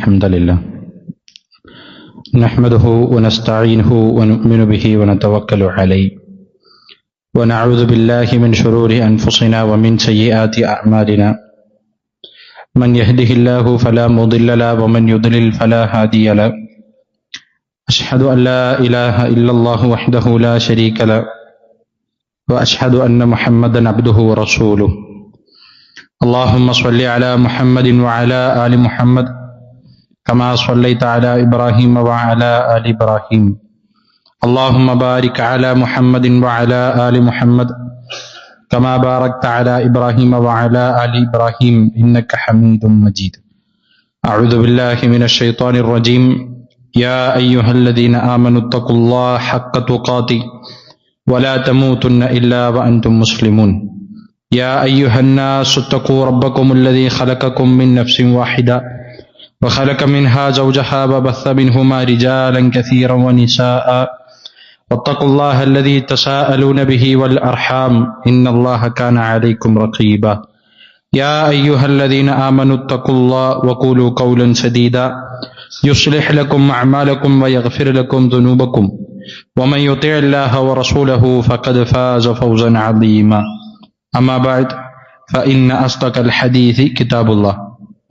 الحمد لله نحمده ونستعينه ونؤمن به ونتوكل عليه ونعوذ بالله من شرور أنفسنا ومن سيئات أعمالنا من يهده الله فلا مضل له ومن يضلل فلا هادي له أشهد أن لا إله إلا الله وحده لا شريك له وأشهد أن محمدا عبده ورسوله اللهم صل على محمد وعلى آل محمد كما صليت على إبراهيم وعلى آل إبراهيم اللهم بارك على محمد وعلى آل محمد كما باركت على إبراهيم وعلى آل إبراهيم إنك حميد مجيد. أعوذ بالله من الشيطان الرجيم. يا أيها الذين آمنوا اتقوا الله حق تقاته ولا تموتن إلا وأنتم مسلمون. يا أيها الناس اتقوا ربكم الذي خلقكم من نفس واحدة وخلق منها زوجها وبث منهما رجالا كثيرا ونساء واتقوا الله الذي تساءلون به والأرحام إن الله كان عليكم رقيبا. يا أيها الذين آمنوا اتقوا الله وقولوا قولا سديدا يصلح لكم أعمالكم ويغفر لكم ذنوبكم ومن يطع الله ورسوله فقد فاز فوزا عظيما. أما بعد فإن أصدق الحديث كتاب الله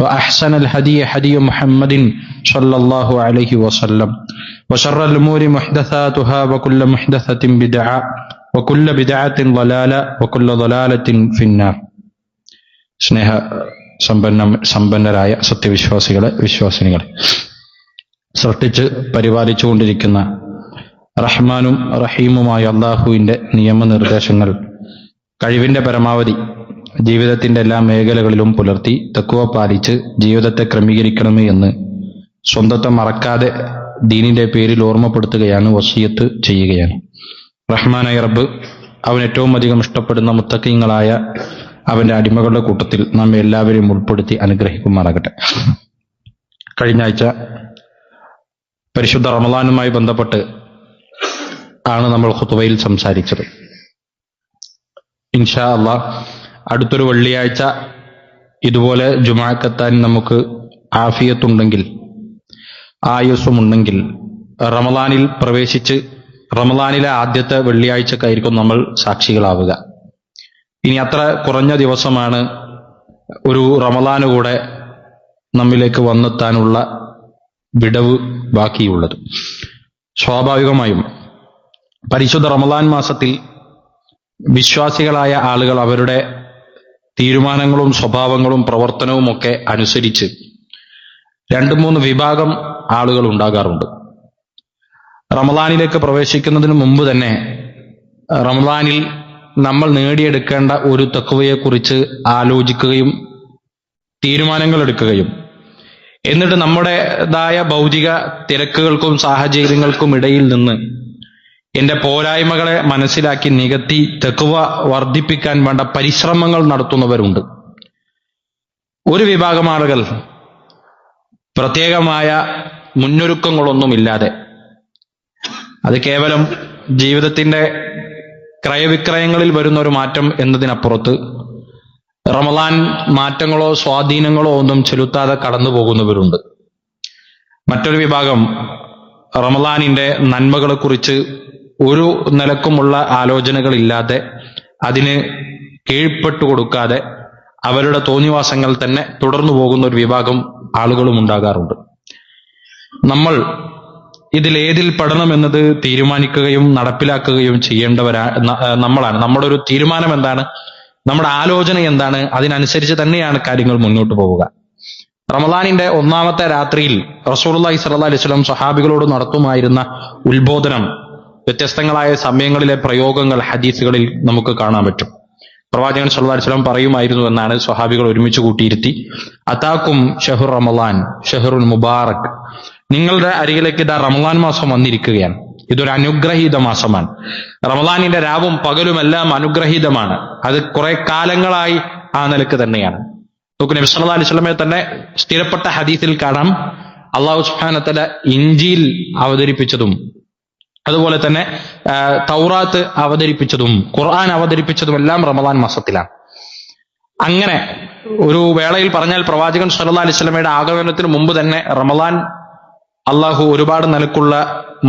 وأحسن الهدي هدي محمد صلى الله عليه وسلم وشر الأمور محدثاتها وكل محدثة بدعة وكل بدعة ضلالة وكل ضلالة في النار. സ്നേഹ സമ്പന്നരായ സത്യവിശ്വാസികളെ, വിശ്വാസിനികളെ, സൃഷ്ടിച്ച് പരിപാലിച്ചുകൊണ്ടിരിക്കുന്ന റഹ്മാനും റഹീമുമായ അള്ളാഹുവിന്റെ നിയമനിർദ്ദേശങ്ങൾ കഴിവിന്റെ പരമാവധി ജീവിതത്തിന്റെ എല്ലാ മേഖലകളിലും പുലർത്തി തഖ്വ പാലിച്ച് ജീവിതത്തെ ക്രമീകരിക്കണമേ എന്ന് സ്വന്തത്തെ മറക്കാതെ ദീനിന്റെ പേരിൽ ഓർമ്മപ്പെടുത്തുകയാണ്, വസിയത്ത് ചെയ്യുകയാണ്. റഹ്മാനായ റബ്ബ് അവൻ ഏറ്റവും അധികം ഇഷ്ടപ്പെടുന്ന മുത്തഖീങ്ങളായ അവന്റെ അടിമകളുടെ കൂട്ടത്തിൽ നമ്മെ എല്ലാവരെയും ഉൾപ്പെടുത്തി അനുഗ്രഹിക്കുമാറാകട്ടെ. കഴിഞ്ഞ ആഴ്ച പരിശുദ്ധ റമളാനുമായി ബന്ധപ്പെട്ട് ആണ് നമ്മൾ ഖുതുബയിൽ സംസാരിച്ചത്. ഇൻഷാ അല്ലാഹ് അടുത്തൊരു വെള്ളിയാഴ്ച ഇതുപോലെ ജുമാഅക്കെത്താൻ നമുക്ക് ആഫിയത്തുണ്ടെങ്കിൽ, ആയുസ്സുമുണ്ടെങ്കിൽ റമളാനിൽ പ്രവേശിച്ച് റമളാനിലെ ആദ്യത്തെ വെള്ളിയാഴ്ചക്കായിരിക്കും നമ്മൾ സാക്ഷികളാവുക. ഇനി അത്ര കുറഞ്ഞ ദിവസമാണ് ഒരു റമളാന് കൂടെ നമ്മിലേക്ക് വന്നെത്താനുള്ള വിടവ് ബാക്കിയുള്ളത്. സ്വാഭാവികമായും പരിശുദ്ധ റമളാൻ മാസത്തിൽ വിശ്വാസികളായ ആളുകൾ അവരുടെ തീരുമാനങ്ങളും സ്വഭാവങ്ങളും പ്രവർത്തനവും ഒക്കെ അനുസരിച്ച് 2-3 വിഭാഗം ആളുകൾ ഉണ്ടാകാറുണ്ട്. റമളാനിലേക്ക് പ്രവേശിക്കുന്നതിന് മുമ്പ് തന്നെ റമളാനിൽ നമ്മൾ നേടിയെടുക്കേണ്ട ഒരു തഖ്വയെക്കുറിച്ച് ആലോചിക്കുകയും തീരുമാനങ്ങൾ എടുക്കുകയും എന്നിട്ട് നമ്മുടേതായ ഭൗതിക തിരക്കുകൾക്കും സാഹചര്യങ്ങൾക്കും ഇടയിൽ നിന്ന് എന്റെ പോരായ്മകളെ മനസ്സിലാക്കി നികത്തി തഖ്വ വർദ്ധിപ്പിക്കാൻ വേണ്ട പരിശ്രമങ്ങൾ നടത്തുന്നവരുണ്ട്. ഒരു വിഭാഗം ആളുകൾ പ്രത്യേകമായ മുന്നൊരുക്കങ്ങളൊന്നുമില്ലാതെ, അത് കേവലം ജീവിതത്തിന്റെ ക്രയവിക്രയങ്ങളിൽ വരുന്ന ഒരു മാറ്റം എന്നതിനപ്പുറത്ത് റമളാൻ മാറ്റങ്ങളോ സ്വാധീനങ്ങളോ ഒന്നും ചെലുത്താതെ കടന്നു പോകുന്നവരുണ്ട്. മറ്റൊരു വിഭാഗം റമളാനിന്റെ നന്മകളെക്കുറിച്ച് ഒരു നിലക്കുമുള്ള ആലോചനകളില്ലാതെ, അതിന് കീഴ്പ്പെട്ടു കൊടുക്കാതെ അവരുടെ തോന്നിവാസങ്ങൾ തന്നെ തുടർന്നു പോകുന്ന ഒരു വിഭാഗം ആളുകളും ഉണ്ടാകാറുണ്ട്. നമ്മൾ ഇതിലേതിൽ പെടണമെന്നത് തീരുമാനിക്കുകയും നടപ്പിലാക്കുകയും നമ്മളാണ്. നമ്മുടെ ഒരു തീരുമാനം എന്താണ്, നമ്മുടെ ആലോചന എന്താണ്, അതിനനുസരിച്ച് തന്നെയാണ് കാര്യങ്ങൾ മുന്നോട്ട് പോവുക. റമളാനിന്റെ ഒന്നാമത്തെ രാത്രിയിൽ റസൂലുള്ളാഹി സ്വല്ലല്ലാഹു അലൈഹി വസല്ലം സ്വഹാബികളോട് നടത്തുമായിരുന്ന ഉത്ബോധനം, വ്യത്യസ്തങ്ങളായ സമയങ്ങളിലെ പ്രയോഗങ്ങൾ ഹദീസുകളിൽ നമുക്ക് കാണാൻ പറ്റും. പ്രവാചകൻ സ്വല്ലല്ലാഹു അലൈഹി വസല്ലം പറയുമായിരുന്നു എന്നാണ് സ്വഹാബികൾ ഒരുമിച്ച് കൂട്ടിയിരുത്തി, അതാക്കും ഷഹ്റു റമളാൻ ഷഹ്റുൽ മുബാറക്, നിങ്ങളുടെ അരികിലേക്ക് ഇതാ റമളാൻ മാസം വന്നിരിക്കുകയാണ്. ഇതൊരു അനുഗ്രഹീത മാസമാണ്. റമളാനിന്റെ രാവും പകലുമെല്ലാം അനുഗ്രഹീതമാണ്. അത് കുറെ കാലങ്ങളായി ആ നിലക്ക് തന്നെയാണ്. നമുക്ക് നബി സല്ലല്ലാഹു അലൈഹി വസല്ലമയെ തന്നെ സ്ഥിരപ്പെട്ട ഹദീസിൽ കാണാം, അല്ലാഹു സുബ്ഹാനഹു വ തആല ഇൻജീൽ അവതരിപ്പിച്ചതും അതുപോലെ തന്നെ തൗറാത്ത് അവതരിപ്പിച്ചതും ഖുർആൻ അവതരിപ്പിച്ചതും എല്ലാം റമളാൻ മാസത്തിലാണ്. അങ്ങനെ ഒരു വേളയിൽ പറഞ്ഞാൽ പ്രവാചകൻ സല്ലല്ലാഹു അലൈഹി വസല്ലമയുടെ ആഗമനത്തിന് മുമ്പ് തന്നെ റമളാൻ അള്ളാഹു ഒരുപാട് നിലക്കുള്ള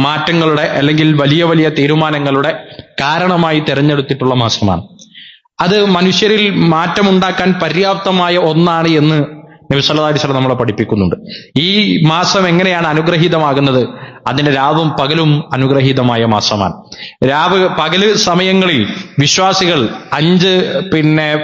മാറ്റങ്ങളുടെ അല്ലെങ്കിൽ വലിയ വലിയ തീരുമാനങ്ങളുടെ കാരണമായി തെരഞ്ഞെടുത്തിട്ടുള്ള മാസമാണ്. അത് മനുഷ്യരിൽ മാറ്റമുണ്ടാക്കാൻ പര്യാപ്തമായ ഒന്നാണ് എന്ന് നബി സല്ലല്ലാഹു അലൈഹി വസല്ലം നമ്മളെ പഠിപ്പിക്കുന്നുണ്ട്. ഈ മാസം എങ്ങനെയാണ് അനുഗ്രഹീതമാകുന്നത്? അതിന്റെ രാവും പകലും അനുഗ്രഹീതമായ മാസമാണ്. പകല് സമയങ്ങളിൽ വിശ്വാസികൾ 5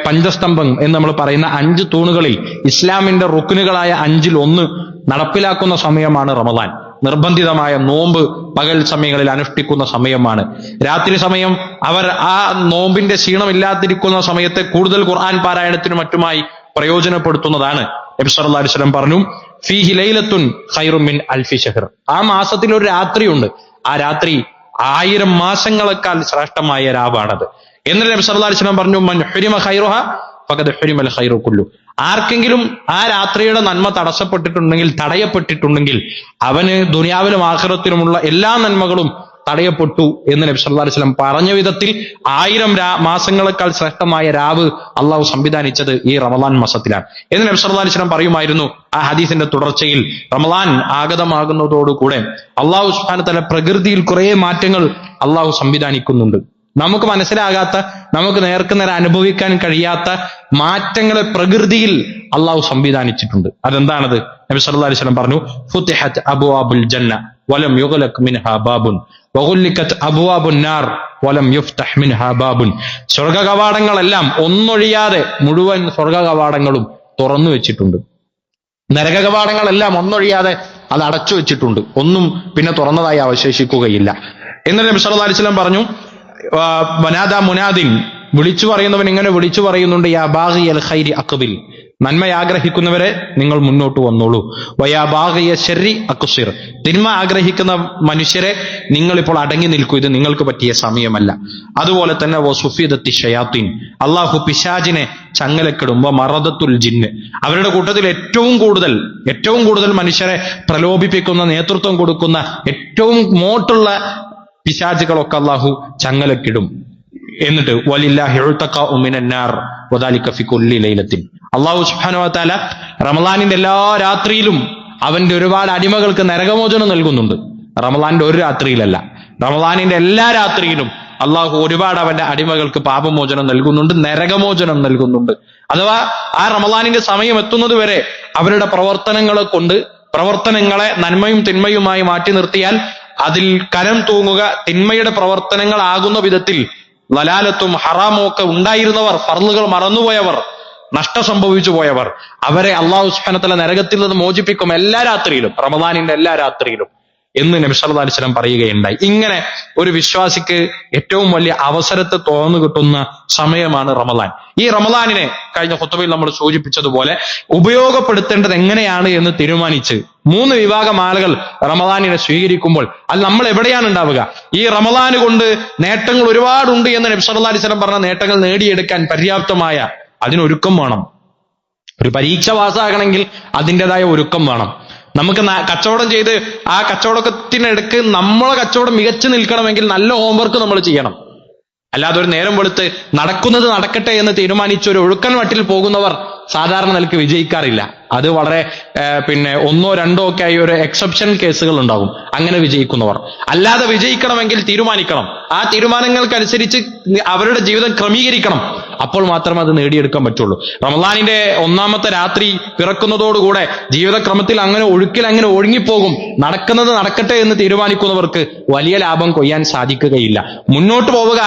പഞ്ചസ്തംഭം എന്ന് നമ്മൾ പറയുന്ന 5 തൂണുകളിൽ ഇസ്ലാമിന്റെ റുക്നുകളായ 5-ൽ 1 നടപ്പിലാക്കുന്ന സമയമാണ് റമളാൻ. നിർബന്ധിതമായ നോമ്പ് പകൽ സമയങ്ങളിൽ അനുഷ്ഠിക്കുന്ന സമയമാണ്. രാത്രി സമയം അവർ ആ നോമ്പിന്റെ ക്ഷീണമില്ലാതിരിക്കുന്ന സമയത്തെ കൂടുതൽ ഖുർആൻ പാരായണത്തിനും മറ്റുമായി പ്രയോജനപ്പെടുത്തുന്നതാണ്. നബി സല്ലല്ലാഹു അലൈഹി വസല്ലം പറഞ്ഞു, ഫീഹി ലൈലത്തുൻ ഖൈറും മിൻ അൽഫി ശഹർ. ആ മാസത്തിൽ ഒരു രാത്രിയുണ്ട്, ആ രാത്രി 1000 മാസങ്ങളെക്കാൾ ശ്രേഷ്ഠമായ രാവാണത്. എന്നിട്ട് നബി സല്ലല്ലാഹു അലൈഹി വസല്ലം പറഞ്ഞു, മൻ ഹുരിമ ഖൈറുഹ ഫഖദ് ഹുരിമൽ ഖൈറു കുല്ലു. ആർക്കെങ്കിലും ആ രാത്രിയുടെ നന്മ തടയപ്പെട്ടിട്ടുണ്ടെങ്കിൽ അവന് ദുനിയാവിലും ആഖിറത്തിലുമുള്ള എല്ലാ നന്മകളും തടയപ്പെട്ടു എന്ന് നബി സല്ലല്ലാഹു അലൈഹി വസല്ലം പറഞ്ഞ വിധത്തിൽ 1000 മാസങ്ങളെക്കാൾ ശ്രേഷ്ഠമായ രാവ് അള്ളാഹു സംവിധാനിച്ചത് ഈ റമളാൻ മാസത്തിലാണ് എന്ന് നബി സല്ലല്ലാഹു അലൈഹി വസല്ലം പറയുമായിരുന്നു. ആ ഹദീസിന്റെ തുടർച്ചയിൽ റമളാൻ ആഗതമാകുന്നതോടുകൂടെ അള്ളാഹു സുബ്ഹാനഹു വ തആല പ്രകൃതിയിൽ കുറെ മാറ്റങ്ങൾ അള്ളാഹു സംവിധാനിക്കുന്നുണ്ട്. നമുക്ക് മനസ്സിലാകാത്ത, നമുക്ക് നേർക്കുനേരെ അനുഭവിക്കാൻ കഴിയാത്ത മാറ്റങ്ങളെ പ്രകൃതിയിൽ അള്ളാഹു സംവിധാനിച്ചിട്ടുണ്ട്. അതെന്താണത്? നബി സല്ലല്ലാഹു അലൈഹി വസല്ലം പറഞ്ഞു, ഫുതിഹത് അബ്വാബുൽ ജന്ന വലം യുഗ്ലഖ് മിൻഹാ ബാബുൻ വഗുല്ലികത് അബ്വാബുൻ നാർ വലം യുഫ്തഹ് മിൻഹാ ബാബുൻ. സ്വർഗ്ഗ കവാടങ്ങളെല്ലാം ഒന്നൊഴിയാതെ മുഴുവൻ സ്വർഗ്ഗ കവാടങ്ങളും തുറന്നു വെച്ചിട്ടുണ്ട്. നരക കവാടങ്ങളെല്ലാം ഒന്നൊഴിയാതെ അത് അടച്ചു വെച്ചിട്ടുണ്ട്. ഒന്നും പിന്നെ തുറന്നതായി അവശേഷിക്കുകയില്ല. എന്നിട്ട് നബി സല്ലല്ലാഹു അലൈഹി വസല്ലം പറഞ്ഞു, വനാദ മുനാദിൻ, വിളിച്ചു പറയുന്നവൻ ഇങ്ങനെ വിളിച്ചു പറയുന്നുണ്ട്, യാ ബാഗിയൽ ഖൈരി അഖ്ബിൽ, നന്മ ആഗ്രഹിക്കുന്നവരെ നിങ്ങൾ മുന്നോട്ട് വന്നോളൂ. വയാ ബാഗിയ ശർരി അഖ്സിർ, തിന്മ ആഗ്രഹിക്കുന്ന മനുഷ്യരെ നിങ്ങൾ ഇപ്പോൾ അടങ്ങി നിൽക്കൂ, ഇത് നിങ്ങൾക്ക് പറ്റിയ സമയമല്ല. അതുപോലെ തന്നെ വസുഫിദത്തി ഷയാത്തീൻ, അള്ളാഹു പിശാചിനെ ചങ്ങലക്കിടും. മറദത്തുൽ ജിന്ന്, അവരുടെ കൂട്ടത്തിൽ ഏറ്റവും കൂടുതൽ മനുഷ്യരെ പ്രലോഭിപ്പിക്കുന്ന, നേതൃത്വം കൊടുക്കുന്ന ഏറ്റവും മോട്ടുള്ള പിശാചുകളൊക്കെ അള്ളാഹു ചങ്ങലക്കിടും. എന്നിട്ട് വലില്ലാഹി ഉതഖഉ മിനൻ നാർ വദാലിക ഫി കുല്ലി ലൈലത്തിൻ, അള്ളാഹു സുബ്ഹാനഹു വ തആല റമളാനിന്റെ എല്ലാ രാത്രിയിലും അവന്റെ ഒരുപാട് അടിമകൾക്ക് നരകമോചനം നൽകുന്നുണ്ട്. റമളാനിന്റെ ഒരു രാത്രിയിലല്ല, റമളാനിന്റെ എല്ലാ രാത്രിയിലും അള്ളാഹു ഒരുപാട് അവന്റെ അടിമകൾക്ക് പാപമോചനം നൽകുന്നുണ്ട്, നരകമോചനം നൽകുന്നുണ്ട്. അഥവാ ആ റമളാനിന്റെ സമയം എത്തുന്നത് വരെ അവരുടെ പ്രവർത്തനങ്ങളെ നന്മയും തിന്മയുമായി മാറ്റി നിർത്തിയാൽ അതിൽ കരം തൂങ്ങുക തിന്മയുടെ പ്രവർത്തനങ്ങളാകുന്ന വിധത്തിൽ ലലാലത്തും ഹറാമും ഒക്കെ ഉണ്ടായിരുന്നവർ, ഫർളുകൾ മറന്നുപോയവർ, നഷ്ടം സംഭവിച്ചു പോയവർ, അവരെ അള്ളാഹു സുബ്ഹാനഹു വ തആല നരകത്തിൽ നിന്ന് മോചിപ്പിക്കും എല്ലാ രാത്രിയിലും, റമളാനിന്റെ എല്ലാ രാത്രിയിലും എന്ന് നബി സല്ലല്ലാഹു അലൈഹി വസല്ലം പറയുകയുണ്ടായി. ഇങ്ങനെ ഒരു വിശ്വാസിക്ക് ഏറ്റവും വലിയ അവസരത്തെ തുറന്നു കിട്ടുന്ന സമയമാണ് റമളാൻ. ഈ റമളാനിനെ കഴിഞ്ഞ ഖുത്ബയിൽ നമ്മൾ സൂചിപ്പിച്ചതുപോലെ ഉപയോഗപ്പെടുത്തേണ്ടത് എങ്ങനെയാണ് എന്ന് തീരുമാനിച്ച് 3 വിഭാഗം ആളുകൾ റമളാനിനെ സ്വീകരിക്കുമ്പോൾ അത് നമ്മൾ എവിടെയാണ് ഉണ്ടാവുക? ഈ റമളാൻ കൊണ്ട് നേട്ടങ്ങൾ ഒരുപാടുണ്ട് എന്ന് നബി സല്ലല്ലാഹു അലൈഹി വസല്ലം പറഞ്ഞ നേട്ടങ്ങൾ നേടിയെടുക്കാൻ പര്യാപ്തമായ അതിനൊരുക്കം വേണം. ഒരു പരീക്ഷ പാസ്സാകണമെങ്കിൽ അതിൻ്റെതായ ഒരുക്കം വേണം. നമുക്ക് കച്ചവടം ചെയ്ത് ആ കച്ചവടത്തിനിടക്ക് നമ്മളെ കച്ചവടം മികച്ചു നിൽക്കണമെങ്കിൽ നല്ല ഹോംവർക്ക് നമ്മൾ ചെയ്യണം. അല്ലാതെ ഒരു നേരം വെളുത്ത് നടക്കുന്നത് നടക്കട്ടെ എന്ന് തീരുമാനിച്ച് ഒരു ഒഴുക്കൻ വട്ടിൽ പോകുന്നവർ സാധാരണ നിലയ്ക്ക് വിജയിക്കാറില്ല. അത് വളരെ 1 2 ഒക്കെ ആയി ഒരു എക്സെപ്ഷൻ കേസുകൾ ഉണ്ടാകും അങ്ങനെ വിജയിക്കുന്നവർ. അല്ലാതെ വിജയിക്കണമെങ്കിൽ തീരുമാനിക്കണം, ആ തീരുമാനങ്ങൾക്കനുസരിച്ച് അവരുടെ ജീവിതം ക്രമീകരിക്കണം. അപ്പോൾ മാത്രമേ അത് നേടിയെടുക്കാൻ പറ്റുള്ളൂ. റമളാനിന്റെ 1-ാമത്തെ രാത്രി പിറക്കുന്നതോടുകൂടെ ജീവിതക്രമത്തിൽ ഒഴുക്കിൽ ഒഴുങ്ങിപ്പോകും. നടക്കുന്നത് നടക്കട്ടെ എന്ന് തീരുമാനിക്കുന്നവർക്ക് വലിയ ലാഭം കൊയ്യാൻ സാധിക്കുകയില്ല. മുന്നോട്ട് പോവുക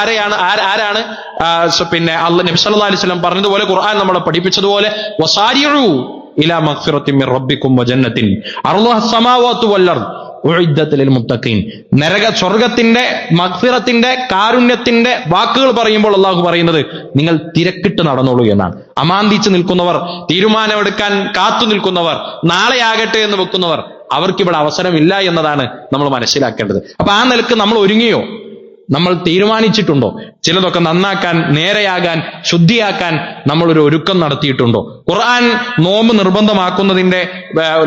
ആരാണ്? നബി സല്ലല്ലാഹു അലൈഹി വസല്ലം പറഞ്ഞതുപോലെ, ഖുർആൻ നമ്മളെ പഠിപ്പിച്ചതുപോലെ, വസാരിഉ ഇലാ മഗ്ഫിറത്തിൻ മിർ റബ്ബിക്കും വജന്നത്തിൻ അർളുഹസ് സമാവാതു വൽ അർദ് ഉഇദ്ദത് ലിൽ മുത്തഖീൻ. സ്വർഗത്തിന്റെ മഗ്ഫിറത്തിന്റെ കാരുണ്യത്തിന്റെ വാക്കുകൾ പറയുമ്പോൾ അള്ളാഹു പറയുന്നത് നിങ്ങൾ തിരക്കിട്ട് നടന്നോളൂ എന്നാണ്. അമാന്തിച്ച് നിൽക്കുന്നവർ, തീരുമാനമെടുക്കാൻ കാത്തു നിൽക്കുന്നവർ, നാളെയാകട്ടെ എന്ന് വെക്കുന്നവർ, അവർക്കിവിടെ അവസരമില്ല എന്നതാണ് നമ്മൾ മനസ്സിലാക്കേണ്ടത്. അപ്പൊ ആ നിലക്ക് നമ്മൾ ഒരുങ്ങിയോ? നമ്മൾ തീരുമാനിച്ചിട്ടുണ്ടോ? ചിലതൊക്കെ നന്നാക്കാൻ, നേരെയാകാൻ, ശുദ്ധിയാക്കാൻ നമ്മളൊരു ഒരുക്കം നടത്തിയിട്ടുണ്ടോ? ഖുർആൻ നോമ്പ് നിർബന്ധമാക്കുന്നതിന്റെ